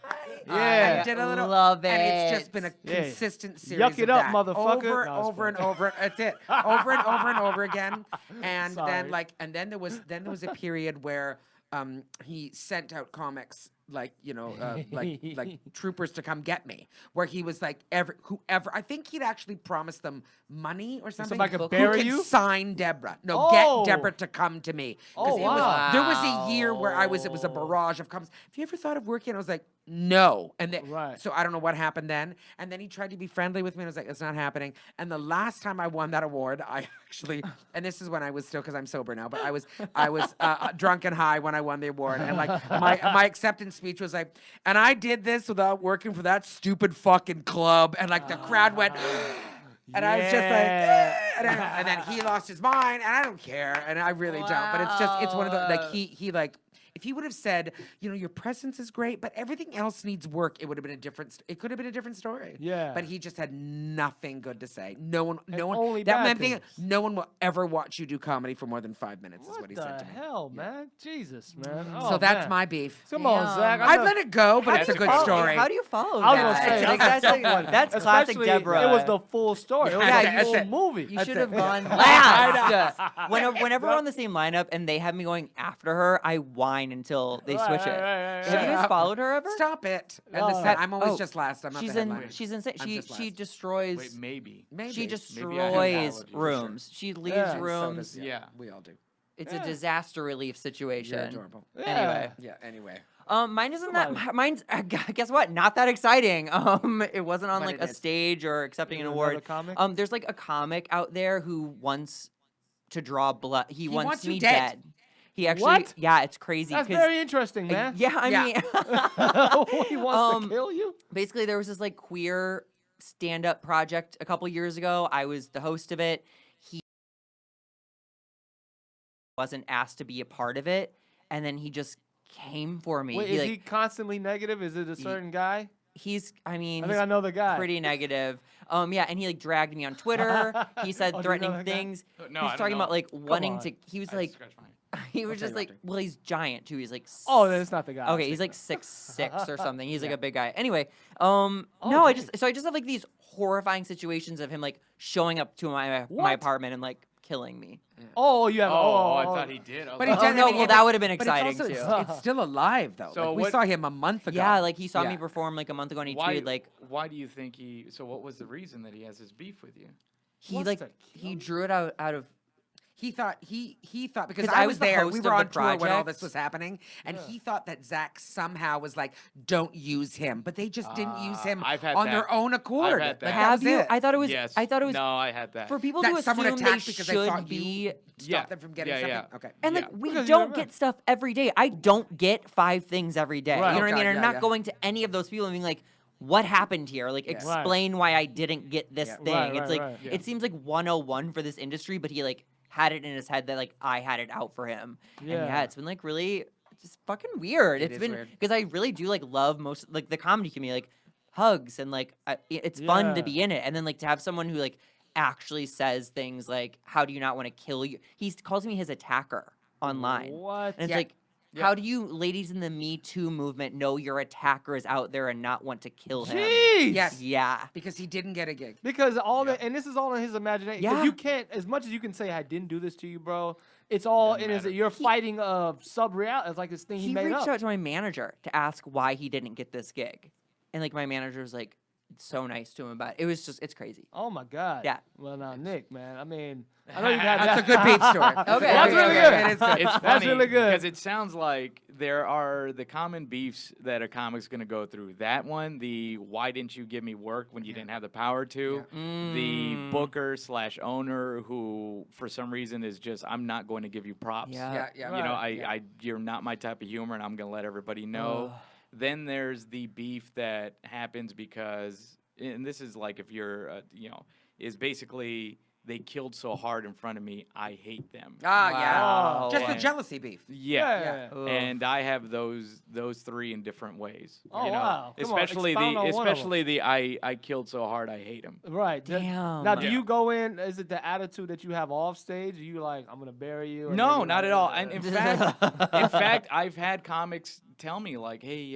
I Yeah. did a little, Love and it's just it. been a Yeah. consistent series. Yuck it of up, that. motherfucker. Over, No, it's over and fine. over. That's it. Over and over and over again. And Sorry. then there was a period where he sent out comics like like troopers to come get me, where he was like whoever, I think he'd actually promised them money or something. somebody could who bury can you? sign Debra. No, Oh. get Deborah to come to me. 'Cause Oh, wow. there was a year where it was a barrage of comics. Have you ever thought of working? I was like, no. And then, Right. so I don't know what happened then. And then he tried to be friendly with me, and I was like, it's not happening. And the last time I won that award, I actually, and this is when I was still, because I'm sober now, but I was drunk and high when I won the award. And like my acceptance speech was like, and I did this without working for that stupid fucking club. And like the crowd went, and I was just like, Yeah. and then he lost his mind, and I don't care, and I really don't. But it's one of the, like, he like, if he would have said, your presence is great, but everything else needs work, it would have been it could have been a different story. Yeah. But he just had nothing good to say. No one, only that bad thing, things. no one will ever watch you do comedy for more than 5 minutes, is What what he the said to me. hell, man? Jesus, man. So Oh, that's man. my beef. Come on, Damn. Zach. I've let it go, but it's a That's good a story. How do you follow I was that? gonna say Like, that's that's, one. that's classic Especially, Debra. It was the full story. It was Yeah, like that's a full it. movie. You That's should it. have gone last. Whenever we're on the same lineup and they have me going after her, I whine until they Right, switch right, it. right, right, Have right. you guys followed her ever? Stop it. And Oh. listen, I'm always Oh, just last. I'm not She's the headliner. she's insane. I'm She just last. destroys. Wait, maybe. Maybe. She Maybe I have destroys allergies, for rooms. She leaves Yeah. So rooms. does- Yeah. We all do. It's Yeah. a disaster relief situation. You're adorable. Anyway, Yeah, anyway. mine isn't Come that. Mine's guess what? Not that exciting. It wasn't on But like it a is. stage or accepting an Another award. comic? There's like a comic out there who wants to draw blood. He wants wants you me dead. dead. He actually, What? yeah, it's crazy. That's 'cause- very interesting, man. yeah, I Yeah. mean, He wants to kill you? basically there was this like queer stand-up project a couple years ago. I was the host of it. He wasn't asked to be a part of it, and then he just came for me. Wait, he, is like, he constantly negative? Is it a certain guy? he's I mean I think he's I know the guy. pretty negative. Yeah, and he like dragged me on Twitter. He said Oh, do you know threatening that guy? things. No, he I was don't talking about know. like wanting on. to he was I like scratched mine. he was tell just you like after. well he's giant too. He's like Oh, then it's not the guy. I was okay, he's like thinking 6'6" or something. He's like Yeah. a big guy. Anyway, no, I geez. just have like these horrifying situations of him like showing up to my What? apartment and like killing me. of. Oh, you have. Oh, I thought he did. I was But he like, did. Oh, no, I mean, well, that would have been but exciting, it's also, too. It's still alive though. So Like, we what- saw him a month ago. Yeah, like he saw me Yeah. perform like a month ago and he why, tweeted like why do you think he? So what was the reason that he has his beef with you? he Wants like to he kill drew it out of He thought because 'Cause I I was was the there. host We of were the on tour when all project. this was happening, and he thought that Zach somehow was like, "Don't use him," but they just didn't use him I've had on that. their own accord. had that. Like, have was you? it. I thought it was Yes. I thought it was No, I had that. for people that to someone assume they attacked because they should thought be you stopped Yeah. them from getting Yeah, something. yeah. Okay. And Yeah. like we Because you don't remember. get stuff every day. I don't get 5 things every day. Right. You know what I Okay, mean? I'm yeah, not yeah. going to any of those people and being like, what happened here? Like explain why I didn't get this Yeah. thing. Right, It's right, like right. Yeah. it seems like 101 for this industry, but he like had it in his head that like I had it out for him. And Yeah. yeah, it's been like really just fucking weird. It It's is been weird. because I really do like love most like the comedy community, like hugs and like it's fun Yeah. to be in it. And then like to have someone who like actually says things like, "How do you not want to kill you?" He calls me his attacker online. What? And it's Yeah. like, how do you, ladies in the Me Too movement, know your attacker is out there and not want to kill him? Jeez. Yes. Yeah. Because he didn't get a gig. Because all the and this is all in his imagination. 'Cause Yeah. you can't, as much as you can say I didn't do this to you, bro. It's all in his. matter. You're fighting a sub reality. It's like this thing he, He made reached up. out to my manager to ask why he didn't get this gig. And like my manager was like, so nice to him about it. It was just, it's crazy. Oh my God. Yeah. Well, now Nick, man. I mean, I know you've had That's a good beef story. Okay. That's really good. It is good. It's That's funny really good. because it sounds like there are the common beefs that a comic's going to go through. That one, the why didn't you give me work when you didn't have the power to? The booker / owner who, for some reason, is just, I'm not going to give you props. Yeah. Yeah. You know, Right. you're not my type of humor, and I'm going to let everybody know. Then there's the beef that happens because, and this is like if you're, is basically they killed so hard in front of me, I hate them. Wow. Just the And- jealousy beef. Yeah. Yeah. And I have those three in different ways. Oh, you know? wow. Come on, Especially expound on one of 'em. especially the I killed so hard I hate him. Right. Damn. Now, do Yeah. you go in? Is it the attitude that you have off stage? Are you like, I'm gonna bury you? Or No, maybe not like, at all. And in fact, I've had comics tell me like, "Hey,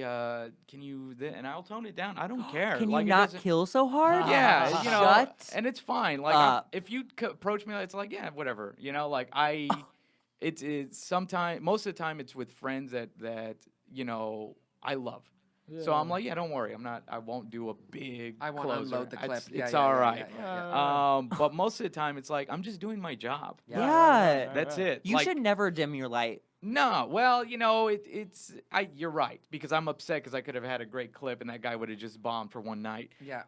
can you?" And I'll tone it down. I don't care. Can you like, it not doesn't- kill so hard? Yeah, you know, Shut and it's fine. Like, up. if you approach me, it's like, yeah, whatever. You know, like it's sometimes, most of the time, it's with friends that I love. So I'm like, yeah, don't worry. I won't do a big I want to closer. unload the clip. It's all right. Yeah. But most of the time, it's like I'm just doing my job. Yeah. That's it. You Like, should never dim your light. No, well, you're right, because I'm upset because I could have had a great clip and that guy would have just bombed for one night. Yeah.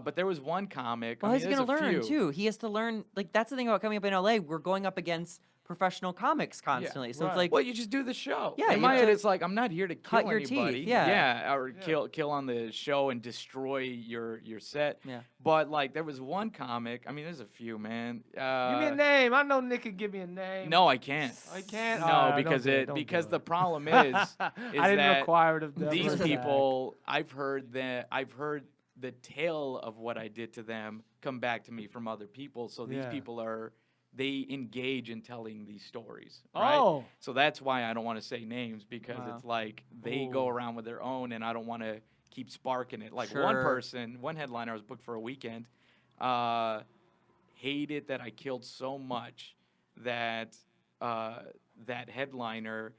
But there was one comic. Well, I he's mean, going to there's a learn, few. too. He has to learn. Like, that's the thing about coming up in LA. We're going up against professional comics constantly. So Right. it's like, Well, you just do the show. Yeah, in you my head, have to it's like I'm not here to cut kill your teeth, anybody. yeah. or kill on the show and destroy your set. Yeah. But like, there was one comic. I mean, there's a few, man. Give me a name. I know Nick could give me a name. No, I can't. I can't. No, All right, because don't do it, don't because do the it. problem is I is didn't that require it of them. these Listen, people, I've heard the tale of what I did to them come back to me from other people. So these Yeah. people they engage in telling these stories. Right? Oh. So that's why I don't want to say names, because Wow. it's like they go around with their own, and I don't want to keep sparking it. Like one headliner I was booked for a weekend, hated that I killed so much that that headliner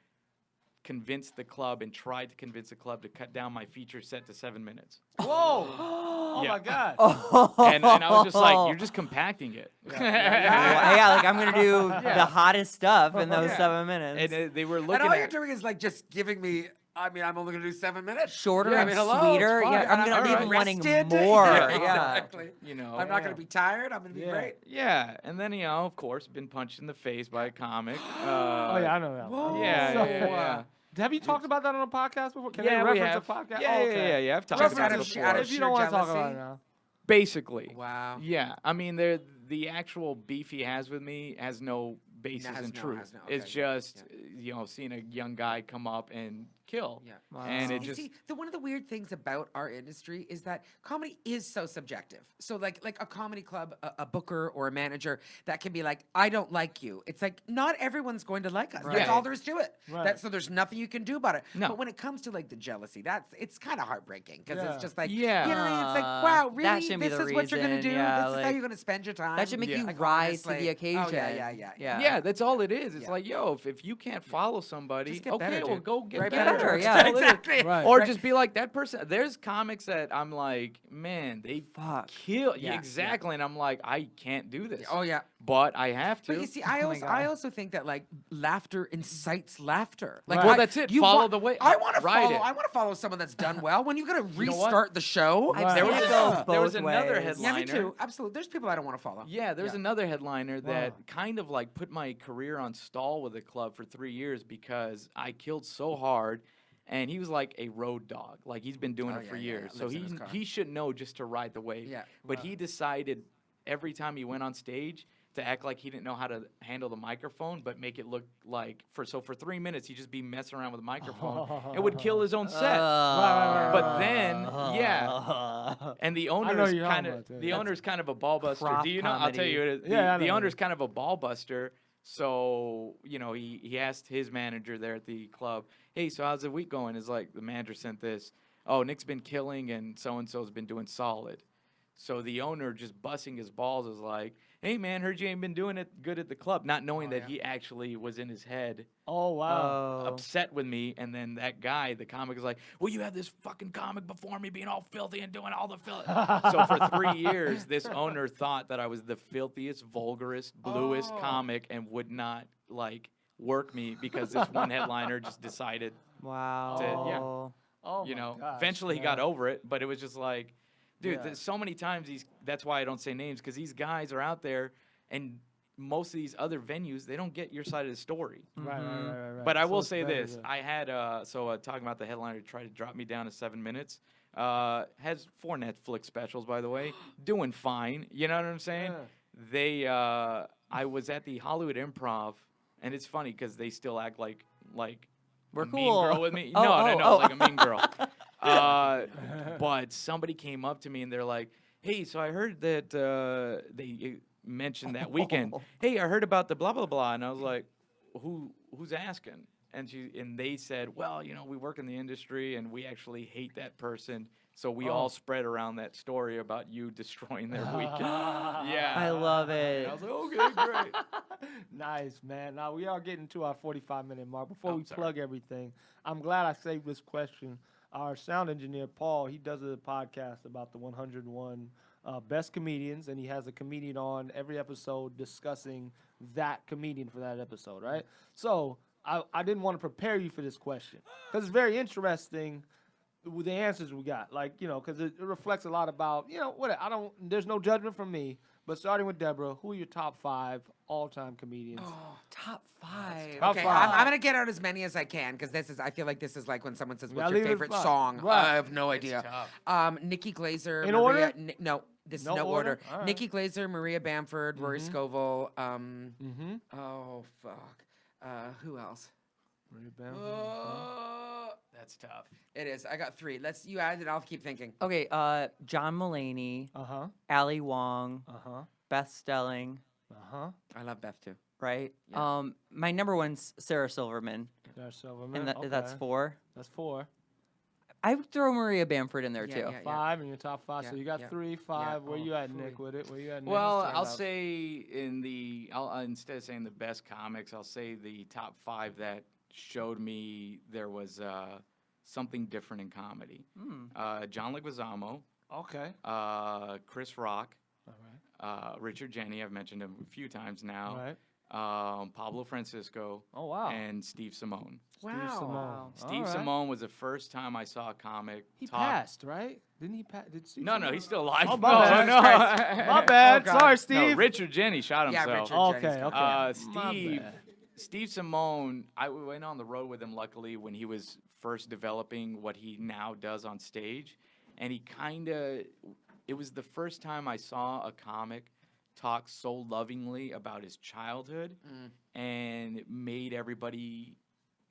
convinced the club and tried to convince the club to cut down my feature set to 7 minutes. Whoa! Oh Yeah. my God! And I was just like, you're just compacting it. yeah, like I'm going to do the hottest stuff in those 7 minutes. And they were And looking all you're at doing is like just giving me. I mean, I'm only going to do 7 minutes. Shorter Yeah, I and mean, hello, sweeter. it's fine. Yeah, I'm And going to I'm leave wanting rested. more. Yeah, Yeah. exactly. you know. I'm not going to be tired. I'm going to be Yeah. great. Yeah, and then of course, been punched in the face by a comic. Oh yeah, I know that. Whoa. one. Yeah, So, yeah, yeah. Have you talked about that on a podcast before? Can Yeah, they we reference have. a podcast? Yeah, Oh, yeah, okay. yeah. I've talked Just about out it of before. out of If you sheer don't want to talk jealousy. about it now. Basically. Wow. Yeah, I mean, the actual beef he has with me has no basis Has in no- truth. has no- It's okay, just seeing a young guy come up and kill. Yeah. And it You just see, one of the weird things about our industry is that comedy is so subjective. So like a comedy club, a booker or a manager that can be like, I don't like you. It's like not everyone's going to like us. That's Right. all there is to it. Right. So there's nothing you can do about it. No. But when it comes to like the jealousy, it's kind of heartbreaking because Yeah. it's just like, Yeah. you know, it's like, wow, That really? shouldn't be This the is what you're gonna reason, do. yeah, This is how like- you're gonna spend your time. That should make Yeah. you Like, rise to honestly. the occasion. Oh, yeah. yeah, that's all it is. It's Yeah. like, if you can't follow somebody, Just get okay, better, well, dude. go get Right, better. better, That's yeah. all it is. Exactly. Right. Or just be like that person. There's comics that I'm like, man, they Fuck. kill. Yeah, Exactly. And I'm like, I can't do this. Oh yeah. But I have to. But you see, Oh my God. I also think that like laughter incites laughter. Like, Right. Well, that's it. Follow the way. I want to Ride follow. it. I want to follow someone that's done well. When you got to know what? restart the show, I've Right. There seen was it a- go there was both another ways. headline. yeah, me Headliner. too. Absolutely. There's people I don't want to follow. Yeah, there's Yeah. another headliner that Wow. kind of like put my career on stall with the club for 3 years because I killed so hard. And he was like a road dog. Like he's been doing Oh, it for yeah, yeah, years. yeah. So Lives in his car. he should know just to ride the wave. Yeah. But he decided every time he went on stage to act like he didn't know how to handle the microphone, but make it look like for 3 minutes he'd just be messing around with the microphone and would kill his own set. Right. But then, and the know owner's you're kind talking of about that. the owner's kind of a ball buster. prop Do you know? I'll tell you, comedy. Yeah, I the know. owner's kind of a ball buster. So he asked his manager there at the club, "Hey, so how's the week going?" It's like the manager sent this. "Oh, Nick's been killing, and so's been doing solid." So the owner just busting his balls is like, "Hey man, heard you ain't been doing it good at the club," not knowing that he actually was in his head Oh wow. upset with me. And then that guy, the comic, is like, "Well, you had this fucking comic before me being all filthy and doing all the filth." So for 3 years, this owner thought that I was the filthiest, vulgarest, bluest comic and would not like work me because this one headliner just decided Wow. Oh you my know, gosh, eventually he yeah. got over it, but it was just like, dude, Yeah. there's so many times that's why I don't say names, because these guys are out there and most of these other venues, they don't get your side of the story. Right. But I So will it's say better this. to- I had, talking about the headliner who tried to drop me down to 7 minutes, has 4 Netflix specials, by the way, doing fine. You know what I'm saying? Yeah. I was at the Hollywood Improv, and it's funny because they still act like We're a mean cool. girl with me. Oh, No, oh. like a mean girl. But somebody came up to me and they're like, "Hey, so I heard that they mentioned that weekend. Hey, I heard about the blah blah blah," and I was like, "Who's asking?" And they said, "Well, you know, we work in the industry and we actually hate that person, so we all spread around that story about you destroying their weekend." Yeah, I love And it. I was like, "Okay, great." Nice, man. Now we are getting to our 45-minute mark. Before we sorry. plug everything, I'm glad I saved this question. Our sound engineer, Paul, he does a podcast about the 101 best comedians, and he has a comedian on every episode discussing that comedian for that episode, right? So I didn't want to prepare you for this question because it's very interesting with the answers we got. Like, you know, because it reflects a lot about, you know, what there's no judgment from me, but starting with Deborah, who are your top 5 all-time comedians? Top 5. Top Okay, 5. I'm gonna get out as many as I can because I feel like this is like when someone says, gotta "What's your leave it at favorite 5. song?" Right. I have no idea. tough. Nikki Glaser. In Maria, order? No, this is No no order? order. All right. Nikki Glaser, Maria Bamford, Rory Scovel. Mm-hmm. Oh fuck. Who else? Maria Bamford. That's tough. It is. I got 3. You add it. I'll keep thinking. Okay, John Mulaney, Uh-huh. Ali Wong, Uh-huh. Beth Stelling, Uh-huh. I love Beth too. right? Yeah. My number one's Sarah Silverman, There's Silverman. and that's Okay. 4. That's 4. I would throw Maria Bamford in there Yeah, too. yeah. 5 in your top 5. So Yeah, you got yeah. 3, 5. Yeah. Where Oh, you at, 3. Nick, with it? Where you at, Nick? Well, Let's start I'll out. say I'll instead of saying the best comics, I'll say the top 5 that showed me there was something different in comedy. John Leguizamo, Okay. Chris Rock, All right. Richard Jeni, I've mentioned him a few times now. All right. Pablo Francisco. Oh, wow. And Steve Simone. Steve Wow. Simone. Wow. All Steve right. Simone was the first time I saw a comic. He talk. passed, right? Didn't he pass? Did Steve No, Simone? he's still alive. Oh, my bad. no. My bad. Oh, God. Sorry, No, Steve. Richard Jeni shot Yeah, himself. Richard. Okay, Jenny's okay. Steve bad. Steve Simone, I went on the road with him luckily when he was first developing what he now does on stage. And it was the first time I saw a comic talk so lovingly about his childhood and it made everybody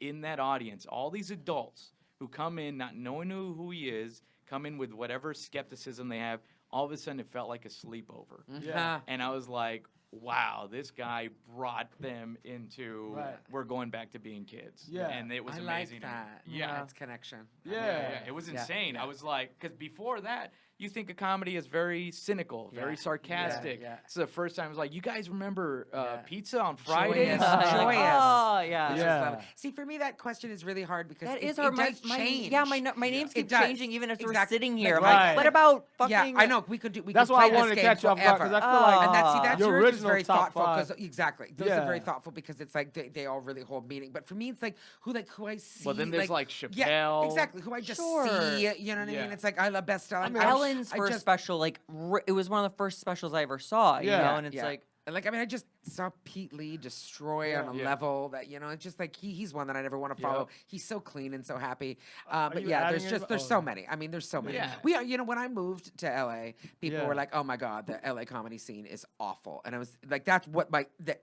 in that audience, all these adults who come in not knowing who he is, come in with whatever skepticism they have, all of a sudden it felt like a sleepover. Yeah. And I was like, wow, this guy brought them into Right. we're going back to being kids. Yeah. And it was I amazing. like to me. that. Yeah. That's connection. Yeah. It was insane. I was like, because before that, you think of comedy as very cynical, very sarcastic. yeah. So the first time I was like, you guys remember pizza on Fridays? Joyous. Joyous. Oh, yeah. Which is Yeah. lovely. See, for me, that question is really hard because That it, is it hard. does change. My names It keep does. changing even as we're Exactly. sitting here. Like, I'm like, right. what about fucking? Yeah, I know. We could That's could why I play wanted this to game catch you off guard forever. because I feel like And that's your yours is original very top thoughtful 5. because exactly those Yeah. are very thoughtful because it's like they all really hold meaning. But for me, it's like who I see. Well, then there's, like, Yeah, Chappelle. exactly. Who I just Sure. see. You know what I Yeah. mean? It's like I love Best Stelling. Ellen's first special, like it was one of the first specials I ever saw. You Yeah. know, and it's Yeah. like. And like, I mean, I just saw Pete Lee destroy on a Yeah. level that, you know, it's just like he's one that I never want to follow. He's so clean and so happy. But you yeah, adding there's any- so many. I mean, there's so many. Yeah. We are, you know, when I moved to LA, people Yeah. were like, oh my God, the LA comedy scene is awful. And I was like, that's what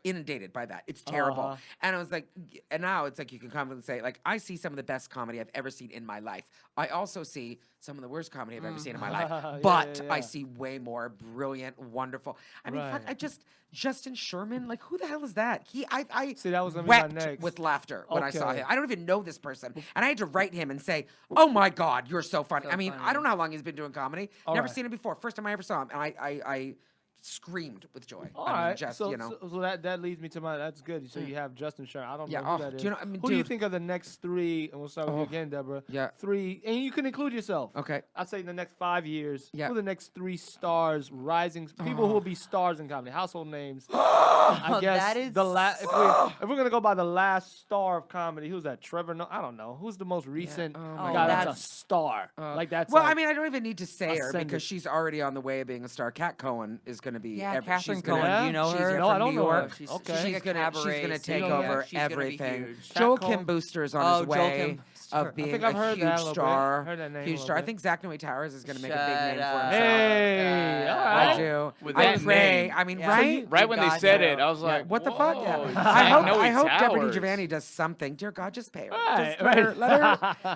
inundated by that. It's terrible. Uh-huh. And I was like, and now it's like you can confidently say, like, I see some of the best comedy I've ever seen in my life. I also see some of the worst comedy I've ever seen in my life. Yeah, But yeah, I yeah. see way more brilliant, wonderful. I mean, Right. fuck, Justin Sherman Cooperman? Like, who the hell is that? I See, that was gonna be my wept next. with laughter when I saw Okay. him. I don't even know this person, and I had to write him and say, "Oh my God, you're so funny." I mean, I don't know how long he's been doing comedy. Never right. seen him before. First time I ever saw him, and I screamed with joy. All I mean, right, just so, you know. so that leads me to my. That's good. So you have Justin Sherman. I don't Yeah, know who that do is. you know- I mean, who do you dude. think are the next three? And we'll start with you again, Deborah. Yeah. 3, and you can include yourself. Okay. I'd say in the next 5 years. Yeah. Who are the next 3 stars, rising people who will be stars in comedy, household names? I guess that is the last. If we're gonna go by the last star of comedy, who's that? Trevor? No, I don't know. Who's the most recent my guy that's a that's- star? Like that's. Well, like, I mean, I don't even need to say her ascendant. because she's already on the way of being a star. Kat Cohen is going to be. Yeah, she's Catherine gonna- Cohen. Do you know she's her? here No, from I don't New know her. York. She's, Okay. she's She's gonna cabaret take singer. over She's gonna be everything. huge. Joel Kat Cohen. Kim Booster's on Oh, his Joel way Kim. of being think I've a heard that a huge little bit. star. Heard that name a Huge little star. I bit. think Zach Noe Towers is going to make a big Shut name for up. himself. Hey, all I right. do. With I that pray. name. I mean, Yeah. right? Right when they God, said no. it, I was Yeah, like, what the fuck? Yeah. "Whoa, I Zach hope Noe Debra Towers." DiGiovanni does something. Dear God, just pay her. Right, Just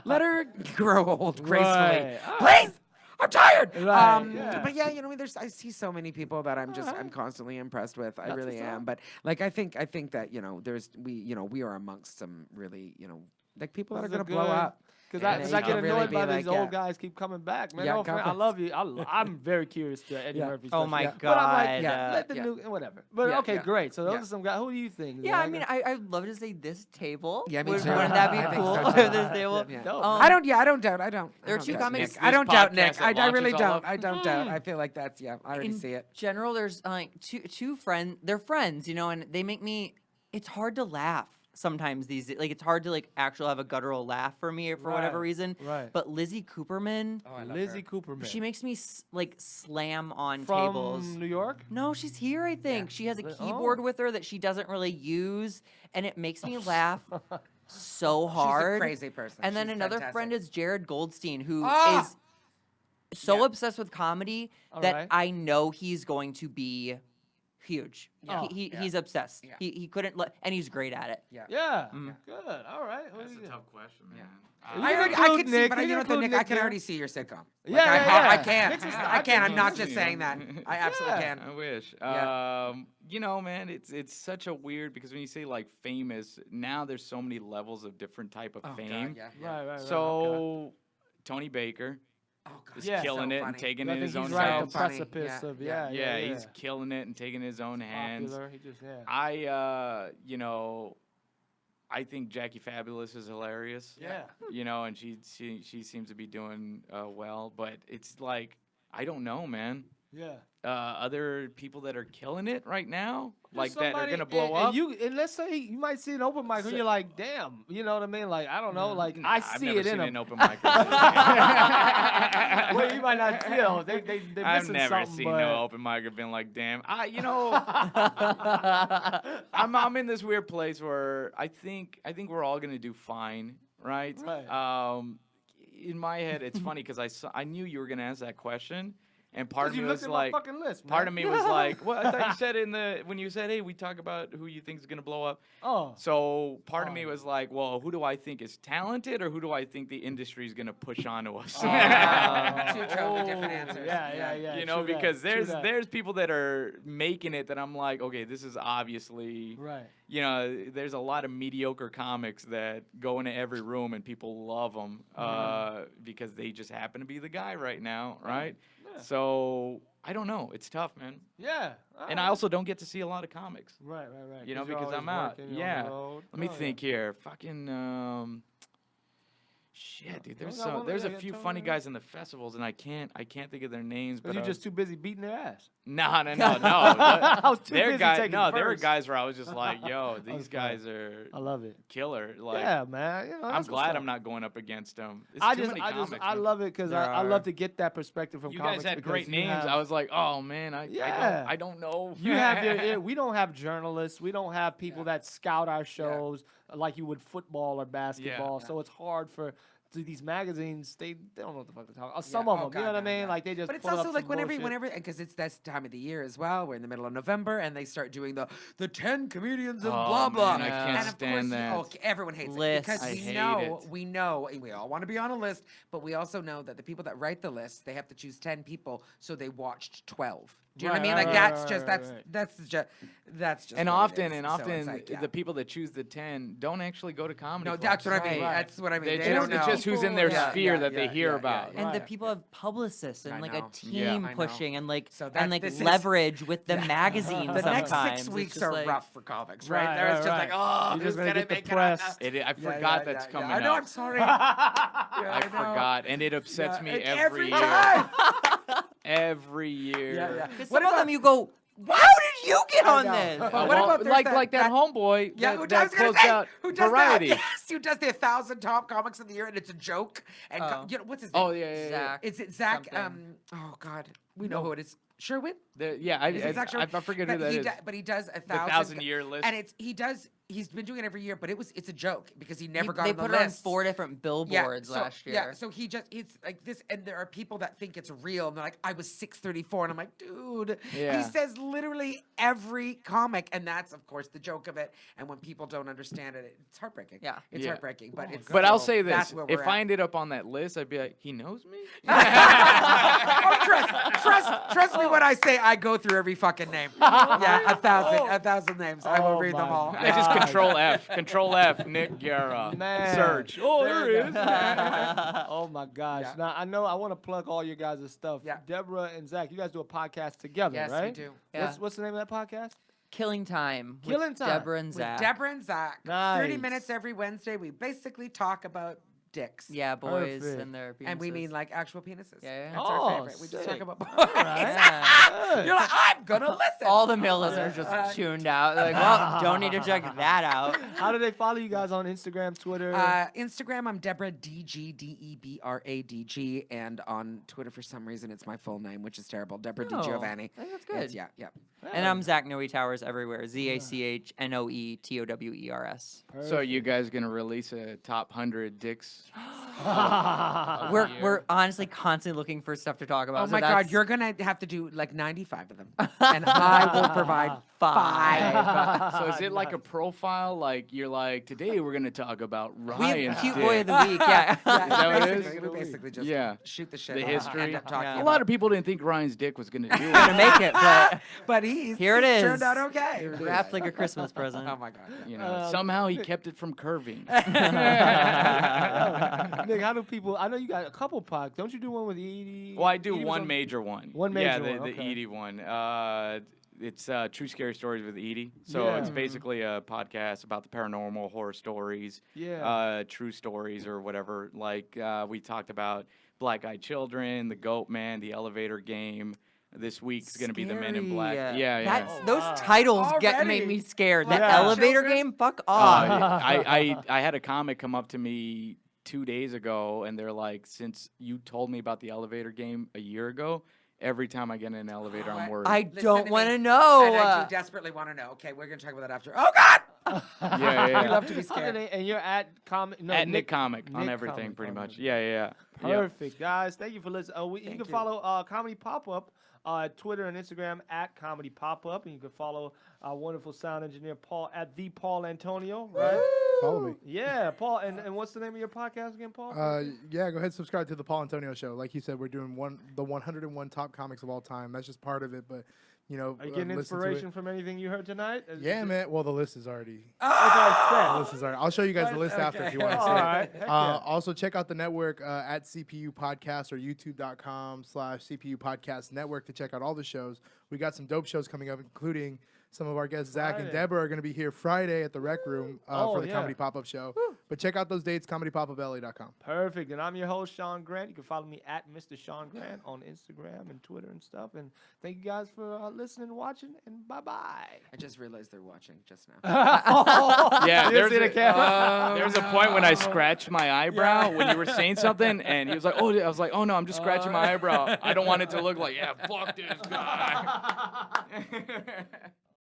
let her grow old gracefully. Right. Please. I'm tired. Right, yeah. But yeah, you know, I see so many people that I'm constantly impressed with. I really what's up. am. But like, I think that we are amongst some really, like people that are going to blow up. Because And I they get can annoyed really by be these like, old guys keep coming back, man. Yeah, No offense, I comments. love you. I'm very curious to Eddie Yeah. Murphy. Oh stuff. my But I'm like, God. let the Yeah. new whatever. But Yeah, okay, yeah. great. So those Yeah. are some guys. Who do you think? Yeah, I mean, I'd love to say this table. Yeah, me Would- too. Wouldn't that be I think cool? so, too. This table. Yeah. Dope. I don't doubt. I don't. There are I don't two doubt comics- Nick. I don't This doubt podcast Nick. that I really launches all don't. up. I don't doubt. I feel like that's, I already In see it. general, there's like two friends. They're friends, and they make me. It's hard to laugh sometimes. Like it's hard to like actually have a guttural laugh for me for whatever Right, reason. right. But Lizzie Cooperman, Lizzie Cooperman. she makes me like slam on from tables. New York. No, she's here, I think. She has a Oh. keyboard with her that she doesn't really use, and it makes me laugh so hard. crazy person. And then She's another fantastic. friend is Jared Goldstein, who Ah! is so Yeah. obsessed with comedy that right. I know he's going to be huge. Yeah. He's obsessed. Yeah. He couldn't let, and he's great at it. Yeah. Yeah. Good. All right. What That's do a you tough question, man. You I can could include see, Nick. but You you know can what, include Nick, I Nick can here. already see your sitcom. Yeah, Like, yeah. I can. Nick's just- I can. I'm not just you saying know. that. I absolutely Yeah. can. I wish. Yeah. Man, it's such a weird because when you say like famous, now there's so many levels of different type of fame. Yeah. Right. So Tony Baker Oh, God. is Yeah. killing So it and funny. taking I it in think his own he's right at the hands. Funny. precipice Yeah. of Yeah, he's killing it and taking his own hands. popular. He just I think Jackie Fabulous is hilarious. yeah. And she seems to be doing well, but it's like I don't know, man. Yeah. Other people that are killing it right now, Just like that are somebody- gonna blow and up. And let's say you might see an open mic and you're like, damn, you know what I mean? Like, I don't know, like Nah, I I've see never it in seen them. an open mic. Well, you might not feel they're missing I've never something, seen but no open mic and been like, damn. I'm in this weird place where I think we're all gonna do fine, right? Right. In my head, it's funny because I knew you were gonna ask that question, and part of you me looked was at like, my fucking list, part man. of me was like, well, I thought you said when you said, hey, we talk about who you think is gonna blow up. Oh. So part of me was like, well, who do I think is talented, or who do I think the industry is gonna push onto us? Two totally different answers. Yeah. You know, true that, because true that. there's people that are making it that I'm like, okay, this is obviously Right. there's a lot of mediocre comics that go into every room and people love them because they just happen to be the guy right now, right? Yeah. So I don't know. It's tough, man. Yeah. And I also don't get to see a lot of comics. Right. You know, 'Cause you're because I'm always out. working, you're on Yeah. the road. Let me Oh, think here. Fucking shit, dude. You got one There's that a got few told funny me? guys in the festivals, and I can't think of their names. Because But you're just too busy beating their ass. no. I was too There busy guys, taking no, there were first. guys where I was just like, yo, these was guys are I love it. killer. Like, Yeah, man. You know, I'm that's what's glad up. I'm not going up against them. It's I too many comics, I man. love it because There I are. love to get that perspective from You comics. guys had because great you names. have- I was like, oh man, Yeah. I don't know. You have your ear. We don't have journalists. We don't have people that scout our shows like you would football or basketball. So it's hard for these magazines. They don't know what the fuck they're talking. Some of them, you know what I mean? Like they just. But it's pull up also like some whenever, bullshit. because it's that time of the year as well. We're in the middle of November, and they start doing the 10 comedians of Oh, blah blah. man, I can't and of stand course, that. everyone hates Lists. it because I we hate know, it. we all want to be on a list, but we also know that the people that write the list, they have to choose 10 people, so they watched 12. Do you know what I mean? Right, Like right, that's right, just right, that's just And what it often, is. and So often, it's like, yeah. the people that choose the 10 don't actually go to comedy. No, clubs. that's what I mean. Right. That's what I mean. It's They just, don't it's know. just who's in their Yeah, sphere yeah, that they yeah, hear yeah, about. yeah. And the Right. people have publicists and I like know. a team Yeah. I know. pushing and like So this leverage with the magazine. The next sometimes. 6 It's weeks just are like- rough for comics, right? Right, There's right, just like, right. oh, You're who's just gonna gonna get make depressed. it? I forgot that's coming I know. up. I'm sorry. I forgot, and it upsets me every year. time. Every year. Yeah. Because What some of about- them you go, how did you get on know. this? But What what well, about there's like that homeboy Yeah, that, who that I was gonna closed say, out who does Variety? that? Yes, who does the 1,000 top comics of the year, and it's a joke. And Oh. you know what's his name? Oh yeah. Zach. Is it Zach? something. Oh God, we know who it is. Sherwin. Yeah, Is it Zach Sherwin? I forget who But that he is. but he does a 1,000-year list. and he's been doing it every year, but it's a joke because he never got They on the put it on list. 4 different billboards last year. Yeah, so it's like this, and there are people that think it's real, and they're like, I was 634, and I'm like, dude, Yeah. he says literally every comic, and that's of course the joke of it. And when people don't understand it, it's heartbreaking. Yeah. It's Yeah. heartbreaking. But it's But I'll still- say that's this: where if we're I at. ended up on that list, I'd be like, he knows me. Oh, trust me when I say I go through every fucking name. Yeah, a thousand names. I will Oh read them my all. I just God. Control F, Nick Guerra. Man. Search. Oh, there he is. Oh my gosh! Yeah. Now I know I want to plug all your guys' stuff. Yeah. Deborah and Zach, you guys do a podcast together, Yes, we right? do. Yeah. What's the name of that podcast? Killing Time. with Killing Time. Deborah and With Zach. Deborah and Zach. Nice. 30 minutes every Wednesday. We basically talk about dicks. Yeah, boys Perfect. and their penises. And we mean like actual penises. Yeah, yeah. That's Oh, our favorite. We just sick. talk about boys. Good. You're like, I'm gonna listen. All the male listeners just tuned out. They're like, well, don't need to check that out. How do they follow you guys on Instagram, Twitter? Instagram, I'm Debra DeBradg, and on Twitter for some reason it's my full name, which is terrible. Debra Oh, DiGiovanni. I think that's good. Yeah. And I'm Zach Noe Towers everywhere. ZACHNOETOWERS. So you guys gonna release a top 100 dicks? We're honestly constantly looking for stuff to talk about. Oh so my God, that's- you're gonna have to do like 95 of them, and I will provide 5. So is it like a profile? Like you're like, today we're gonna talk about We Ryan's have cute dick. boy of the week. Yeah. that what it basically, is? we basically just Yeah. shoot the shit. The and history. End up talking Yeah. A about lot of people didn't think Ryan's dick was gonna do Gonna it. make it, but but he's Here it is. turned out okay. wrapped like a Christmas present. Oh my God. You know, somehow he kept it from curving. Nick, how do people? I know you got a couple podcasts. Don't you do one with Edie? Well, I do Edie was one on- major one. One Yeah, major the one, okay. Edie one. It's True Scary Stories with Edie. So Yeah. it's basically a podcast about the paranormal, horror stories, Yeah. true stories or whatever. Like we talked about Black Eyed Children, The Goat Man, The Elevator Game. This week's going to be The Men in Black. Scary. Yeah. That's, those titles Already? made me scared. That Yeah. elevator Children? game, fuck off. I had a comic come up to me 2 days ago, and they're like, since you told me about the elevator game a year ago, every time I get in an elevator, I'm worried. I Listen don't to want me. to know. And I do desperately want to know. Okay, we're gonna talk about that after. Oh God! yeah. We love to be How do scared. they- and you're at comic. No, At Nick Comic on Nick everything, Comic pretty on much. everything. Yeah. Perfect, guys. Thank you for listening. You Thank can you. follow Comedy Pop Up Twitter and Instagram at Comedy Pop Up, and you can follow our wonderful sound engineer Paul at the Paul Antonio. Right? Follow me. Yeah, Paul. And what's the name of your podcast again, Paul? Yeah, go ahead and subscribe to the Paul Antonio Show. Like you said, we're doing the 101 top comics of all time. That's just part of it, but you know, Are you getting listen to it. inspiration from anything you heard tonight? Yeah, man. Well, the list is already. It's all The list is already. I'll show you guys the list after if you want to see All it. right. Heck yeah. Also, check out the network at CPU Podcast or YouTube.com/CPU Podcast Network to check out all the shows. We got some dope shows coming up, including some of our guests, Zach and Friday. Deborah, are going to be here Friday at the Rec Room Oh, for the yeah. Comedy Pop-Up Show. But check out those dates, comedypopupla.com. Perfect. And I'm your host, Sean Grant. You can follow me at Mr. Sean Grant on Instagram and Twitter and stuff. And thank you guys for listening and watching. And bye-bye. I just realized they're watching just now. Yeah, You see the camera? there's a point when I scratched my eyebrow when you were saying something, and he was like, "Oh," I was like, "Oh no, I'm just scratching my eyebrow. I don't want it to look like, yeah, fuck this guy."